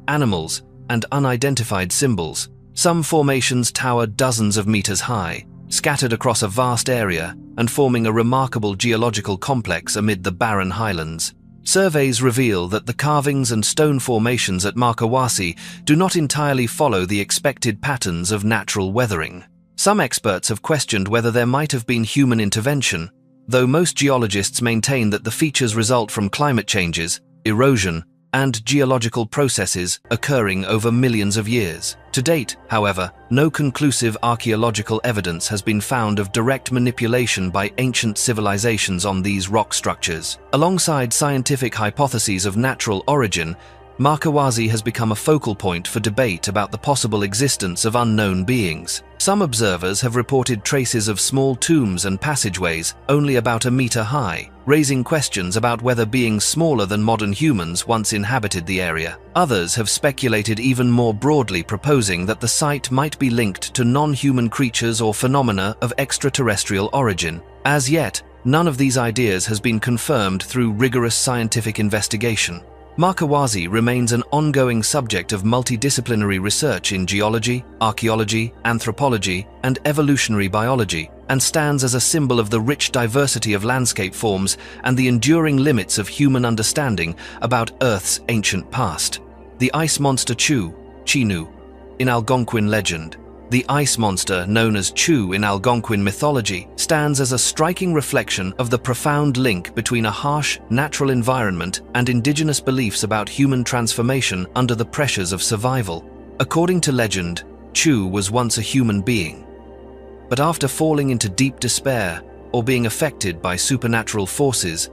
animals, and unidentified symbols. Some formations tower dozens of meters high, scattered across a vast area and forming a remarkable geological complex amid the barren highlands. Surveys reveal that the carvings and stone formations at Marcahuasi do not entirely follow the expected patterns of natural weathering. Some experts have questioned whether there might have been human intervention, though most geologists maintain that the features result from climate changes, erosion, and geological processes occurring over millions of years. To date, however, no conclusive archaeological evidence has been found of direct manipulation by ancient civilizations on these rock structures. Alongside scientific hypotheses of natural origin, Marcahuasi has become a focal point for debate about the possible existence of unknown beings. Some observers have reported traces of small tombs and passageways only about a meter high, raising questions about whether beings smaller than modern humans once inhabited the area. Others have speculated even more broadly, proposing that the site might be linked to non-human creatures or phenomena of extraterrestrial origin. As yet, none of these ideas has been confirmed through rigorous scientific investigation. Marcahuasi remains an ongoing subject of multidisciplinary research in geology, archaeology, anthropology, and evolutionary biology, and stands as a symbol of the rich diversity of landscape forms and the enduring limits of human understanding about Earth's ancient past. The ice monster Chinu, in Algonquin legend. The ice monster, known as Chu in Algonquin mythology, stands as a striking reflection of the profound link between a harsh, natural environment and indigenous beliefs about human transformation under the pressures of survival. According to legend, Chu was once a human being, but after falling into deep despair or being affected by supernatural forces,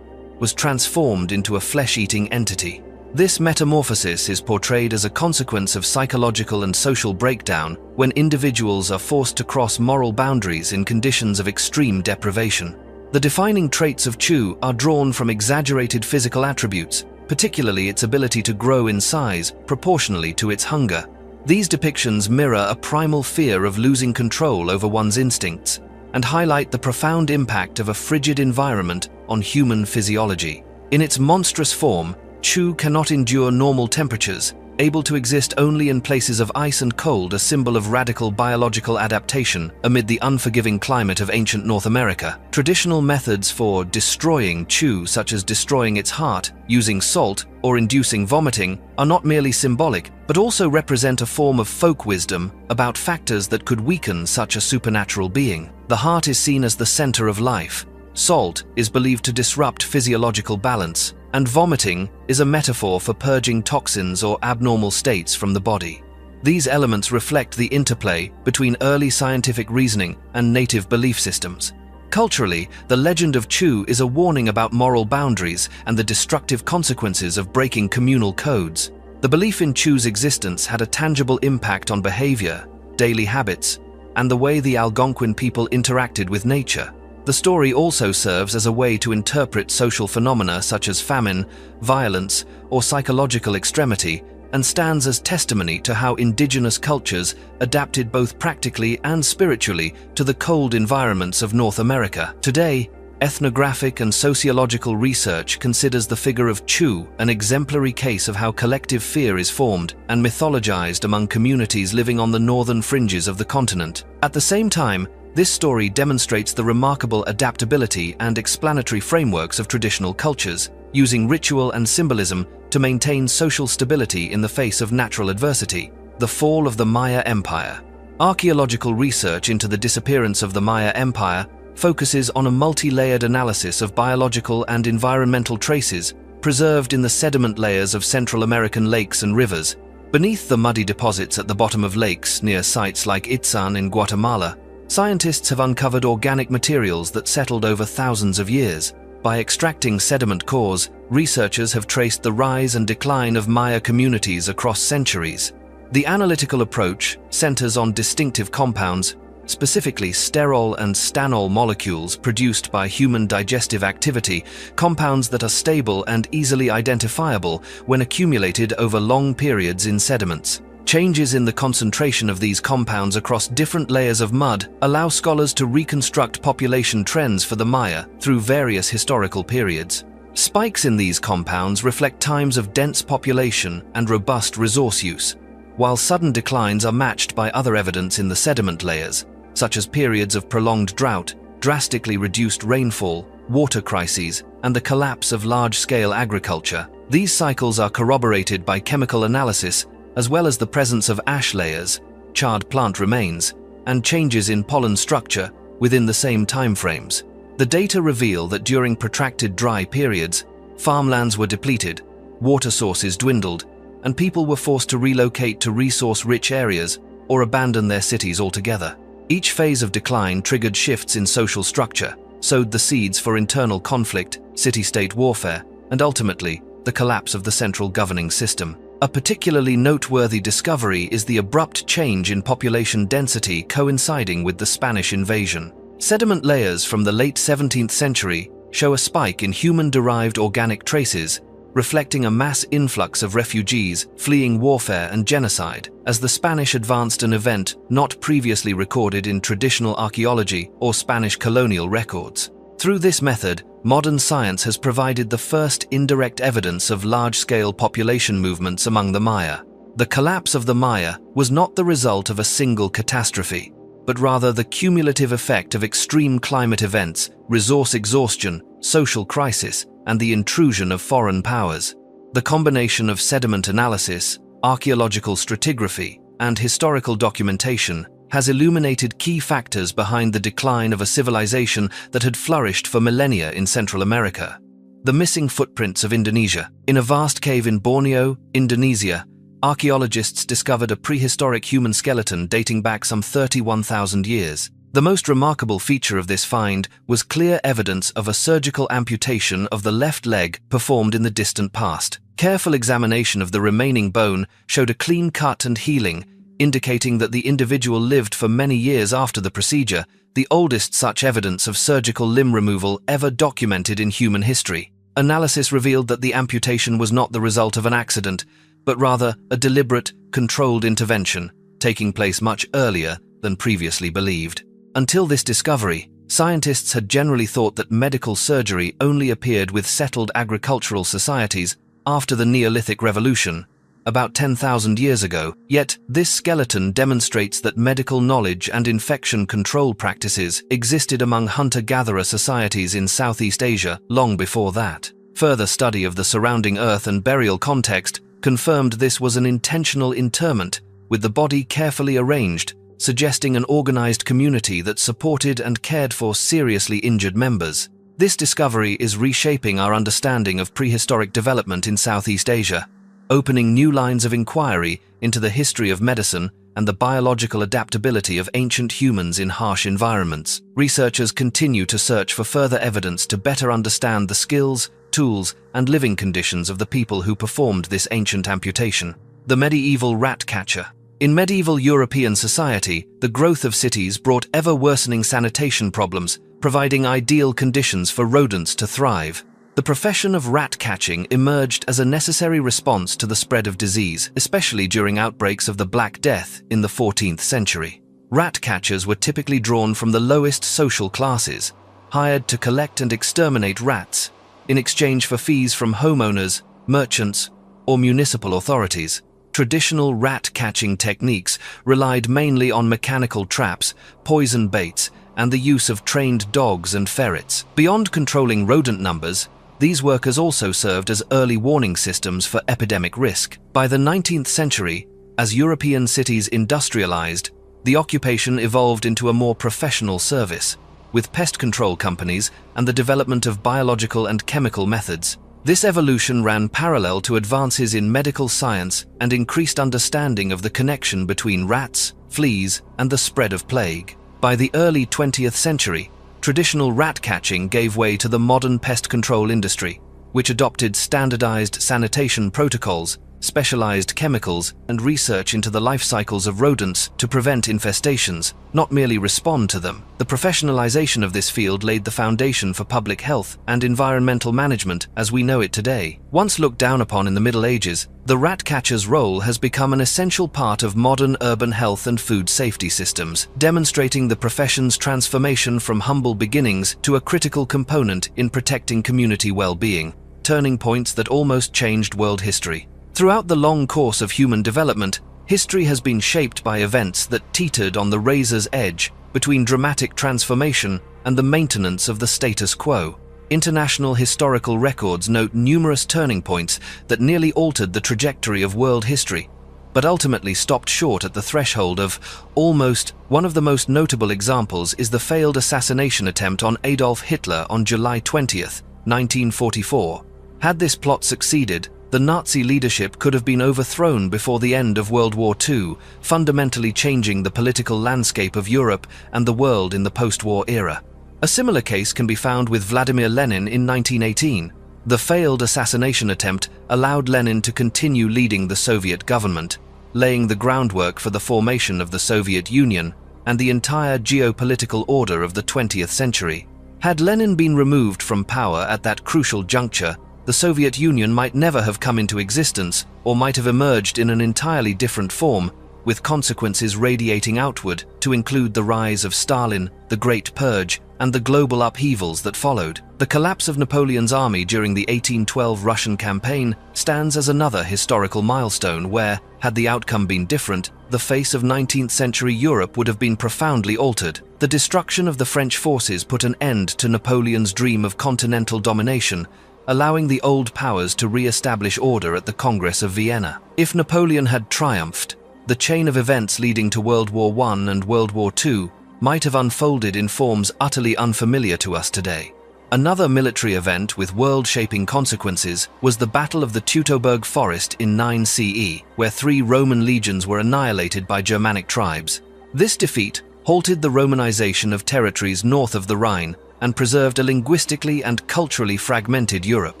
was transformed into a flesh-eating entity. This metamorphosis is portrayed as a consequence of psychological and social breakdown when individuals are forced to cross moral boundaries in conditions of extreme deprivation. The defining traits of Chu are drawn from exaggerated physical attributes, particularly its ability to grow in size proportionally to its hunger. These depictions mirror a primal fear of losing control over one's instincts and highlight the profound impact of a frigid environment on human physiology. In its monstrous form, Chu cannot endure normal temperatures, able to exist only in places of ice and cold, a symbol of radical biological adaptation amid the unforgiving climate of ancient North America. Traditional methods for destroying Chu, such as destroying its heart, using salt, or inducing vomiting, are not merely symbolic, but also represent a form of folk wisdom about factors that could weaken such a supernatural being. The heart is seen as the center of life. Salt is believed to disrupt physiological balance, and vomiting is a metaphor for purging toxins or abnormal states from the body. These elements reflect the interplay between early scientific reasoning and native belief systems. Culturally, the legend of Chu is a warning about moral boundaries and the destructive consequences of breaking communal codes. The belief in Chu's existence had a tangible impact on behavior, daily habits, and the way the Algonquin people interacted with nature. The story also serves as a way to interpret social phenomena such as famine, violence, or psychological extremity, and stands as testimony to how indigenous cultures adapted both practically and spiritually to the cold environments of North America. Today, ethnographic and sociological research considers the figure of Chu an exemplary case of how collective fear is formed and mythologized among communities living on the northern fringes of the continent. At the same time, this story demonstrates the remarkable adaptability and explanatory frameworks of traditional cultures, using ritual and symbolism to maintain social stability in the face of natural adversity. The fall of the Maya Empire. Archaeological research into the disappearance of the Maya Empire focuses on a multi-layered analysis of biological and environmental traces preserved in the sediment layers of Central American lakes and rivers. Beneath the muddy deposits at the bottom of lakes near sites like Itzan in Guatemala, scientists have uncovered organic materials that settled over thousands of years. By extracting sediment cores, researchers have traced the rise and decline of Maya communities across centuries. The analytical approach centers on distinctive compounds, specifically sterol and stanol molecules produced by human digestive activity, compounds that are stable and easily identifiable when accumulated over long periods in sediments. Changes in the concentration of these compounds across different layers of mud allow scholars to reconstruct population trends for the Maya through various historical periods. Spikes in these compounds reflect times of dense population and robust resource use, while sudden declines are matched by other evidence in the sediment layers, such as periods of prolonged drought, drastically reduced rainfall, water crises, and the collapse of large-scale agriculture. These cycles are corroborated by chemical analysis, as well as the presence of ash layers, charred plant remains, and changes in pollen structure within the same timeframes. The data reveal that during protracted dry periods, farmlands were depleted, water sources dwindled, and people were forced to relocate to resource-rich areas or abandon their cities altogether. Each phase of decline triggered shifts in social structure, sowed the seeds for internal conflict, city-state warfare, and ultimately, the collapse of the central governing system. A particularly noteworthy discovery is the abrupt change in population density coinciding with the Spanish invasion. Sediment layers from the late 17th century show a spike in human-derived organic traces, reflecting a mass influx of refugees fleeing warfare and genocide, as the Spanish advanced an event not previously recorded in traditional archaeology or Spanish colonial records. Through this method, modern science has provided the first indirect evidence of large-scale population movements among the Maya. The collapse of the Maya was not the result of a single catastrophe, but rather the cumulative effect of extreme climate events, resource exhaustion, social crisis, and the intrusion of foreign powers. The combination of sediment analysis, archaeological stratigraphy, and historical documentation has illuminated key factors behind the decline of a civilization that had flourished for millennia in Central America. The missing footprints of Indonesia. In a vast cave in Borneo, Indonesia, archaeologists discovered a prehistoric human skeleton dating back some 31,000 years. The most remarkable feature of this find was clear evidence of a surgical amputation of the left leg performed in the distant past. Careful examination of the remaining bone showed a clean cut and healing, indicating that the individual lived for many years after the procedure, the oldest such evidence of surgical limb removal ever documented in human history. Analysis revealed that the amputation was not the result of an accident, but rather a deliberate, controlled intervention, taking place much earlier than previously believed. Until this discovery, scientists had generally thought that medical surgery only appeared with settled agricultural societies after the Neolithic Revolution, about 10,000 years ago, yet this skeleton demonstrates that medical knowledge and infection control practices existed among hunter-gatherer societies in Southeast Asia long before that. Further study of the surrounding earth and burial context confirmed this was an intentional interment, with the body carefully arranged, suggesting an organized community that supported and cared for seriously injured members. This discovery is reshaping our understanding of prehistoric development in Southeast Asia, opening new lines of inquiry into the history of medicine and the biological adaptability of ancient humans in harsh environments. Researchers continue to search for further evidence to better understand the skills, tools, and living conditions of the people who performed this ancient amputation. The medieval rat catcher. In medieval European society, the growth of cities brought ever-worsening sanitation problems, providing ideal conditions for rodents to thrive. The profession of rat catching emerged as a necessary response to the spread of disease, especially during outbreaks of the Black Death in the 14th century. Rat catchers were typically drawn from the lowest social classes, hired to collect and exterminate rats, in exchange for fees from homeowners, merchants, or municipal authorities. Traditional rat-catching techniques relied mainly on mechanical traps, poison baits, and the use of trained dogs and ferrets. Beyond controlling rodent numbers, these workers also served as early warning systems for epidemic risk. By the 19th century, as European cities industrialized, the occupation evolved into a more professional service, with pest control companies and the development of biological and chemical methods. This evolution ran parallel to advances in medical science and increased understanding of the connection between rats, fleas, and the spread of plague. By the early 20th century, traditional rat catching gave way to the modern pest control industry, which adopted standardized sanitation protocols, specialized chemicals, and research into the life cycles of rodents to prevent infestations, not merely respond to them. The professionalization of this field laid the foundation for public health and environmental management as we know it today. Once looked down upon in the Middle Ages, the rat catcher's role has become an essential part of modern urban health and food safety systems, demonstrating the profession's transformation from humble beginnings to a critical component in protecting community well-being, turning points that almost changed world history. Throughout the long course of human development, history has been shaped by events that teetered on the razor's edge between dramatic transformation and the maintenance of the status quo. International historical records note numerous turning points that nearly altered the trajectory of world history, but ultimately stopped short at the threshold of almost. One of the most notable examples is the failed assassination attempt on Adolf Hitler on July 20th, 1944. Had this plot succeeded, the Nazi leadership could have been overthrown before the end of World War II, fundamentally changing the political landscape of Europe and the world in the post-war era. A similar case can be found with Vladimir Lenin in 1918. The failed assassination attempt allowed Lenin to continue leading the Soviet government, laying the groundwork for the formation of the Soviet Union and the entire geopolitical order of the 20th century. Had Lenin been removed from power at that crucial juncture, the Soviet Union might never have come into existence or might have emerged in an entirely different form, with consequences radiating outward to include the rise of Stalin, the Great Purge, and the global upheavals that followed. The collapse of Napoleon's army during the 1812 Russian campaign stands as another historical milestone where, had the outcome been different, the face of 19th century Europe would have been profoundly altered. The destruction of the French forces put an end to Napoleon's dream of continental domination, allowing the old powers to re-establish order at the Congress of Vienna. If Napoleon had triumphed, the chain of events leading to World War I and World War II might have unfolded in forms utterly unfamiliar to us today. Another military event with world-shaping consequences was the Battle of the Teutoburg Forest in 9 CE, where 3 Roman legions were annihilated by Germanic tribes. This defeat halted the Romanization of territories north of the Rhine and preserved a linguistically and culturally fragmented Europe.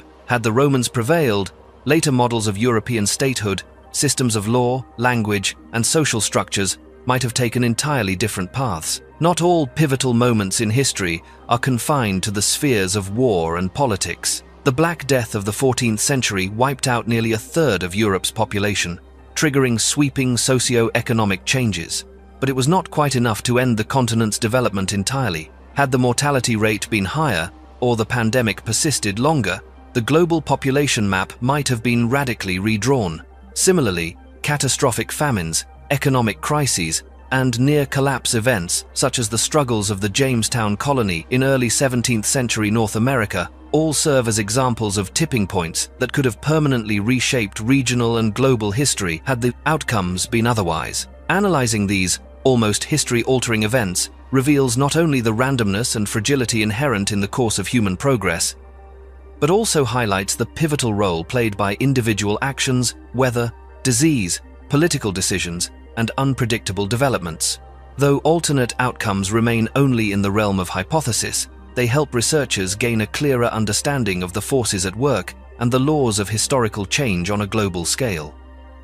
Had the Romans prevailed, later models of European statehood, systems of law, language, and social structures might have taken entirely different paths. Not all pivotal moments in history are confined to the spheres of war and politics. The Black Death of the 14th century wiped out nearly a third of Europe's population, triggering sweeping socio-economic changes. But it was not quite enough to end the continent's development entirely. Had the mortality rate been higher, or the pandemic persisted longer, the global population map might have been radically redrawn. Similarly, catastrophic famines, economic crises, and near-collapse events, such as the struggles of the Jamestown colony in early 17th century North America, all serve as examples of tipping points that could have permanently reshaped regional and global history had the outcomes been otherwise. Analyzing these almost history-altering events reveals not only the randomness and fragility inherent in the course of human progress, but also highlights the pivotal role played by individual actions, weather, disease, political decisions, and unpredictable developments. Though alternate outcomes remain only in the realm of hypothesis, they help researchers gain a clearer understanding of the forces at work and the laws of historical change on a global scale.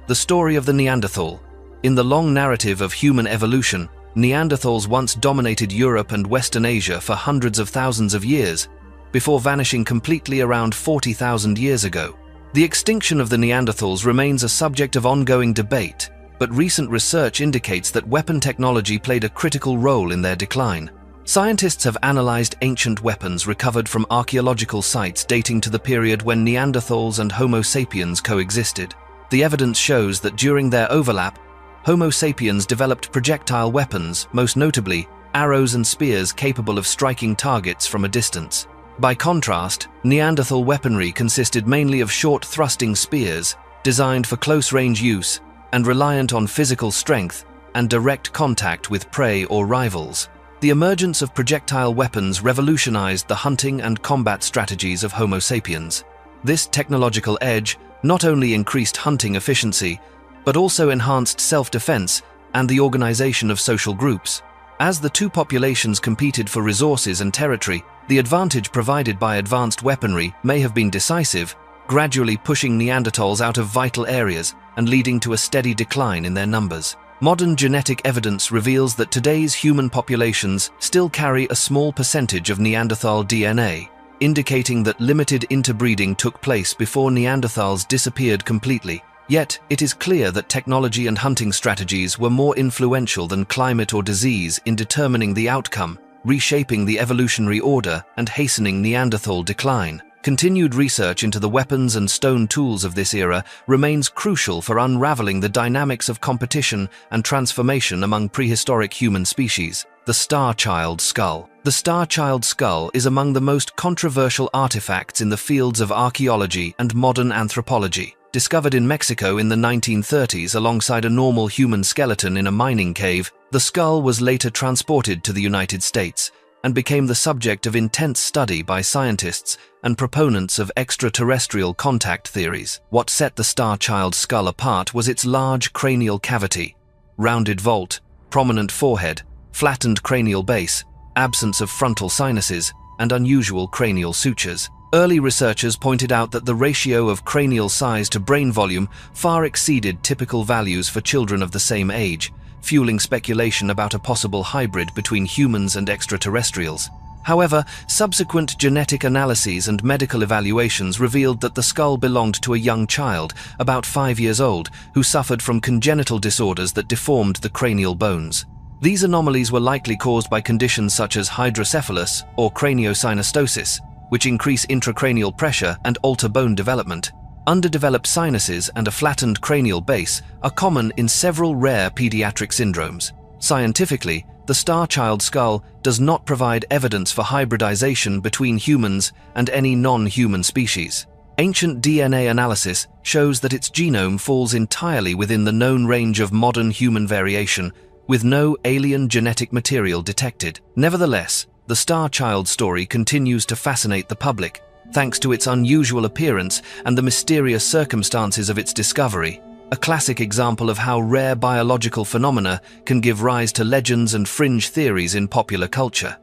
The story of the Neanderthal. In the long narrative of human evolution, Neanderthals once dominated Europe and Western Asia for hundreds of thousands of years, before vanishing completely around 40,000 years ago. The extinction of the Neanderthals remains a subject of ongoing debate, but recent research indicates that weapon technology played a critical role in their decline. Scientists have analyzed ancient weapons recovered from archaeological sites dating to the period when Neanderthals and Homo sapiens coexisted. The evidence shows that during their overlap, Homo sapiens developed projectile weapons, most notably arrows and spears capable of striking targets from a distance. By contrast, Neanderthal weaponry consisted mainly of short thrusting spears, designed for close-range use and reliant on physical strength and direct contact with prey or rivals. The emergence of projectile weapons revolutionized the hunting and combat strategies of Homo sapiens. This technological edge not only increased hunting efficiency, but also enhanced self-defense and the organization of social groups. As the two populations competed for resources and territory, the advantage provided by advanced weaponry may have been decisive, gradually pushing Neanderthals out of vital areas and leading to a steady decline in their numbers. Modern genetic evidence reveals that today's human populations still carry a small percentage of Neanderthal DNA, indicating that limited interbreeding took place before Neanderthals disappeared completely. Yet, it is clear that technology and hunting strategies were more influential than climate or disease in determining the outcome, reshaping the evolutionary order and hastening Neanderthal decline. Continued research into the weapons and stone tools of this era remains crucial for unraveling the dynamics of competition and transformation among prehistoric human species. The Star Child Skull. The Star Child Skull is among the most controversial artifacts in the fields of archaeology and modern anthropology. Discovered in Mexico in the 1930s alongside a normal human skeleton in a mining cave, the skull was later transported to the United States and became the subject of intense study by scientists and proponents of extraterrestrial contact theories. What set the Star Child skull apart was its large cranial cavity, rounded vault, prominent forehead, flattened cranial base, absence of frontal sinuses, and unusual cranial sutures. Early researchers pointed out that the ratio of cranial size to brain volume far exceeded typical values for children of the same age, fueling speculation about a possible hybrid between humans and extraterrestrials. However, subsequent genetic analyses and medical evaluations revealed that the skull belonged to a young child, about 5 years old, who suffered from congenital disorders that deformed the cranial bones. These anomalies were likely caused by conditions such as hydrocephalus or craniosynostosis, which increase intracranial pressure and alter bone development. Underdeveloped sinuses and a flattened cranial base are common in several rare pediatric syndromes. Scientifically, the Star Child skull does not provide evidence for hybridization between humans and any non-human species. Ancient DNA analysis shows that its genome falls entirely within the known range of modern human variation, with no alien genetic material detected. Nevertheless, the Star Child story continues to fascinate the public, thanks to its unusual appearance and the mysterious circumstances of its discovery, a classic example of how rare biological phenomena can give rise to legends and fringe theories in popular culture.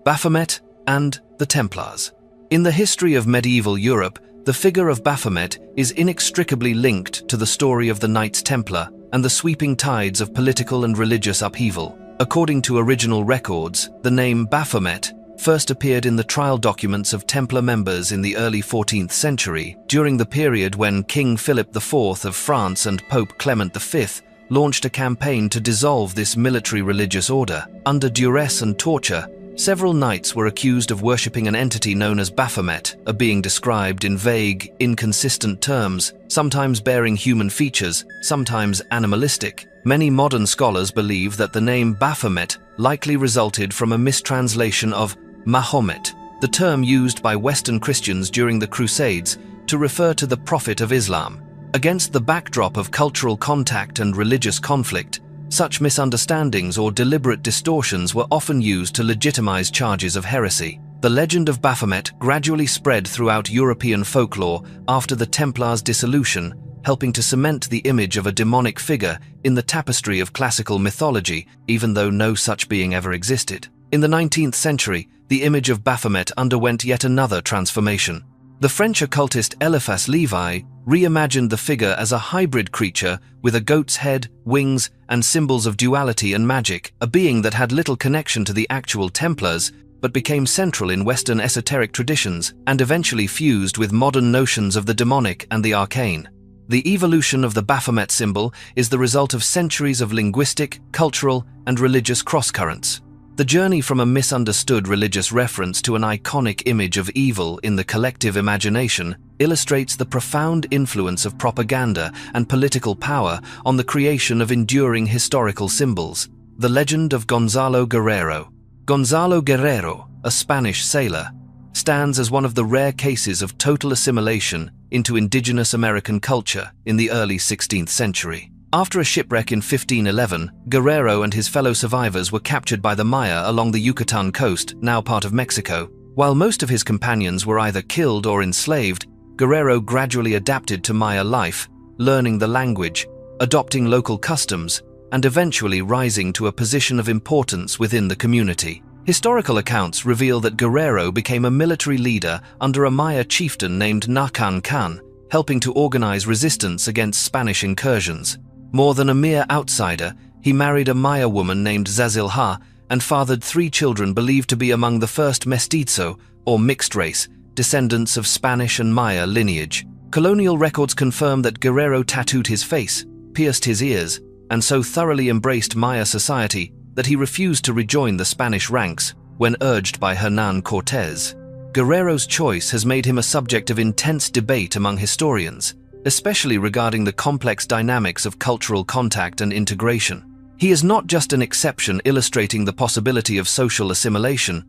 Baphomet and the Templars. In the history of medieval Europe, the figure of Baphomet is inextricably linked to the story of the Knights Templar and the sweeping tides of political and religious upheaval. According to original records, the name Baphomet first appeared in the trial documents of Templar members in the early 14th century, during the period when King Philip IV of France and Pope Clement V launched a campaign to dissolve this military religious order. Under duress and torture, Several knights were accused of worshipping an entity known as Baphomet, a being described in vague, inconsistent terms, sometimes bearing human features, sometimes animalistic. Many modern scholars believe that the name Baphomet likely resulted from a mistranslation of Mahomet, the term used by Western Christians during the Crusades to refer to the Prophet of Islam. Against the backdrop of cultural contact and religious conflict, such misunderstandings or deliberate distortions were often used to legitimize charges of heresy. The legend of Baphomet gradually spread throughout European folklore after the Templars' dissolution, helping to cement the image of a demonic figure in the tapestry of classical mythology, even though no such being ever existed. In the 19th century, the image of Baphomet underwent yet another transformation. The French occultist Eliphas Lévy reimagined the figure as a hybrid creature with a goat's head, wings, and symbols of duality and magic, a being that had little connection to the actual Templars, but became central in Western esoteric traditions and eventually fused with modern notions of the demonic and the arcane. The evolution of the Baphomet symbol is the result of centuries of linguistic, cultural, and religious crosscurrents. The journey from a misunderstood religious reference to an iconic image of evil in the collective imagination illustrates the profound influence of propaganda and political power on the creation of enduring historical symbols. The legend of Gonzalo Guerrero. Gonzalo Guerrero, a Spanish sailor, stands as one of the rare cases of total assimilation into indigenous American culture in the early 16th century. After a shipwreck in 1511, Guerrero and his fellow survivors were captured by the Maya along the Yucatan coast, now part of Mexico. While most of his companions were either killed or enslaved, Guerrero gradually adapted to Maya life, learning the language, adopting local customs, and eventually rising to a position of importance within the community. Historical accounts reveal that Guerrero became a military leader under a Maya chieftain named Nakan Kan, helping to organize resistance against Spanish incursions. More than a mere outsider, he married a Maya woman named Zazilha and fathered 3 children believed to be among the first mestizo, or mixed race, descendants of Spanish and Maya lineage. Colonial records confirm that Guerrero tattooed his face, pierced his ears, and so thoroughly embraced Maya society that he refused to rejoin the Spanish ranks when urged by Hernán Cortés. Guerrero's choice has made him a subject of intense debate among historians, especially regarding the complex dynamics of cultural contact and integration. He is not just an exception illustrating the possibility of social assimilation,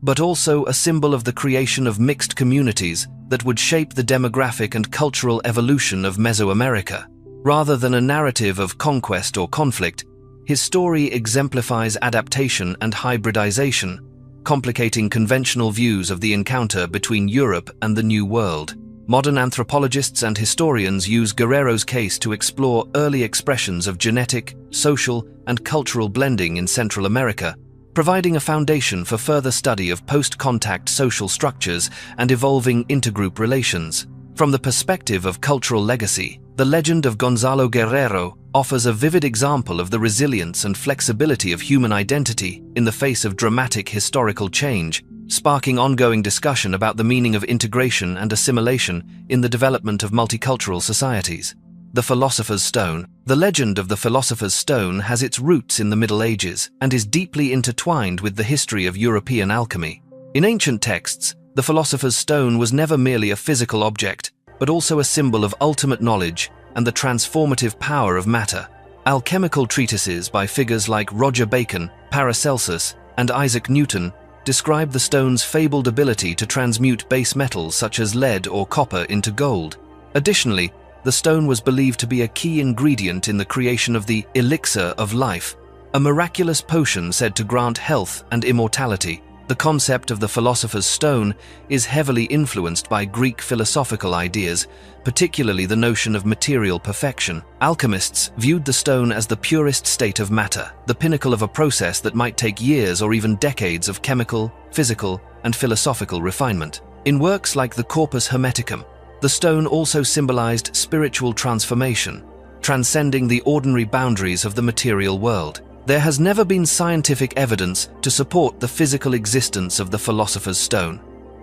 but also a symbol of the creation of mixed communities that would shape the demographic and cultural evolution of Mesoamerica. Rather than a narrative of conquest or conflict, his story exemplifies adaptation and hybridization, complicating conventional views of the encounter between Europe and the New World. Modern anthropologists and historians use Guerrero's case to explore early expressions of genetic, social, and cultural blending in Central America, providing a foundation for further study of post-contact social structures and evolving intergroup relations. From the perspective of cultural legacy, the legend of Gonzalo Guerrero offers a vivid example of the resilience and flexibility of human identity in the face of dramatic historical change, sparking ongoing discussion about the meaning of integration and assimilation in the development of multicultural societies. The Philosopher's Stone. The legend of the Philosopher's Stone has its roots in the Middle Ages and is deeply intertwined with the history of European alchemy. In ancient texts, the Philosopher's Stone was never merely a physical object, but also a symbol of ultimate knowledge and the transformative power of matter. Alchemical treatises by figures like Roger Bacon, Paracelsus, and Isaac Newton describe the stone's fabled ability to transmute base metals such as lead or copper into gold. Additionally, the stone was believed to be a key ingredient in the creation of the elixir of life, a miraculous potion said to grant health and immortality. The concept of the Philosopher's Stone is heavily influenced by Greek philosophical ideas, particularly the notion of material perfection. Alchemists viewed the stone as the purest state of matter, the pinnacle of a process that might take years or even decades of chemical, physical, and philosophical refinement. In works like the Corpus Hermeticum, the stone also symbolized spiritual transformation, transcending the ordinary boundaries of the material world. There has never been scientific evidence to support the physical existence of the Philosopher's Stone.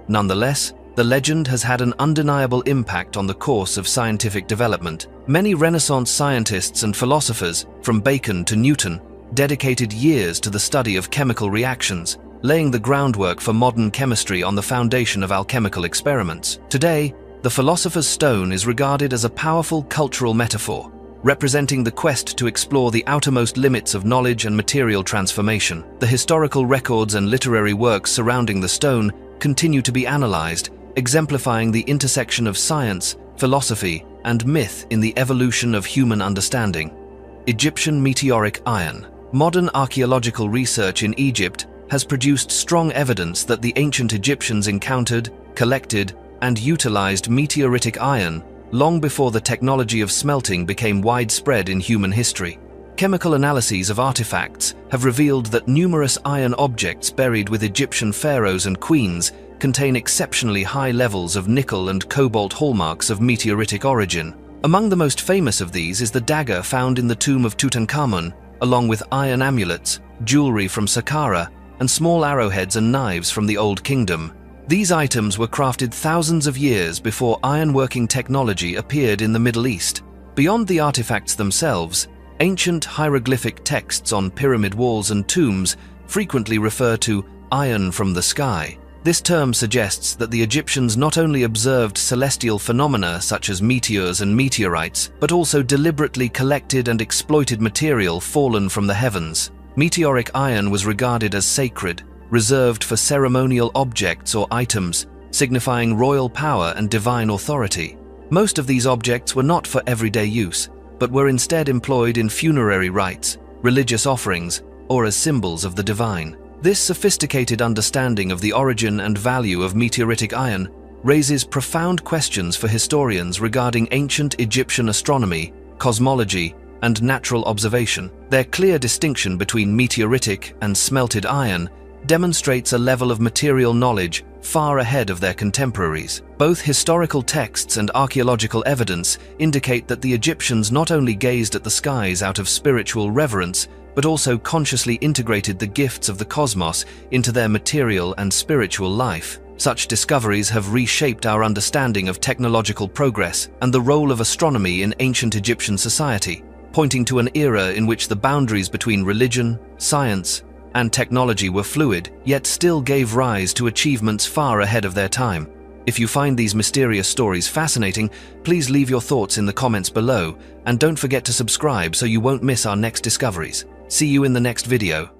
Nonetheless, the legend has had an undeniable impact on the course of scientific development. Many Renaissance scientists and philosophers, from Bacon to Newton, dedicated years to the study of chemical reactions, laying the groundwork for modern chemistry on the foundation of alchemical experiments. Today, the philosopher's stone is regarded as a powerful cultural metaphor, representing the quest to explore the outermost limits of knowledge and material transformation. The historical records and literary works surrounding the stone continue to be analyzed, exemplifying the intersection of science, philosophy, and myth in the evolution of human understanding. Egyptian meteoric iron. Modern archaeological research in Egypt has produced strong evidence that the ancient Egyptians encountered, collected, and utilized meteoritic iron long before the technology of smelting became widespread in human history. Chemical analyses of artifacts have revealed that numerous iron objects buried with Egyptian pharaohs and queens contain exceptionally high levels of nickel and cobalt hallmarks of meteoritic origin. Among the most famous of these is the dagger found in the tomb of Tutankhamun, along with iron amulets, jewelry from Saqqara, and small arrowheads and knives from the Old Kingdom. These items were crafted thousands of years before ironworking technology appeared in the Middle East. Beyond the artifacts themselves, ancient hieroglyphic texts on pyramid walls and tombs frequently refer to iron from the sky. This term suggests that the Egyptians not only observed celestial phenomena such as meteors and meteorites, but also deliberately collected and exploited material fallen from the heavens. Meteoric iron was regarded as sacred, reserved for ceremonial objects or items, signifying royal power and divine authority. Most of these objects were not for everyday use, but were instead employed in funerary rites, religious offerings, or as symbols of the divine. This sophisticated understanding of the origin and value of meteoritic iron raises profound questions for historians regarding ancient Egyptian astronomy, cosmology, and natural observation. Their clear distinction between meteoritic and smelted iron demonstrates a level of material knowledge far ahead of their contemporaries. Both historical texts and archaeological evidence indicate that the Egyptians not only gazed at the skies out of spiritual reverence, but also consciously integrated the gifts of the cosmos into their material and spiritual life. Such discoveries have reshaped our understanding of technological progress and the role of astronomy in ancient Egyptian society, pointing to an era in which the boundaries between religion, science, and technology were fluid, yet still gave rise to achievements far ahead of their time. If you find these mysterious stories fascinating, please leave your thoughts in the comments below, and don't forget to subscribe so you won't miss our next discoveries. See you in the next video.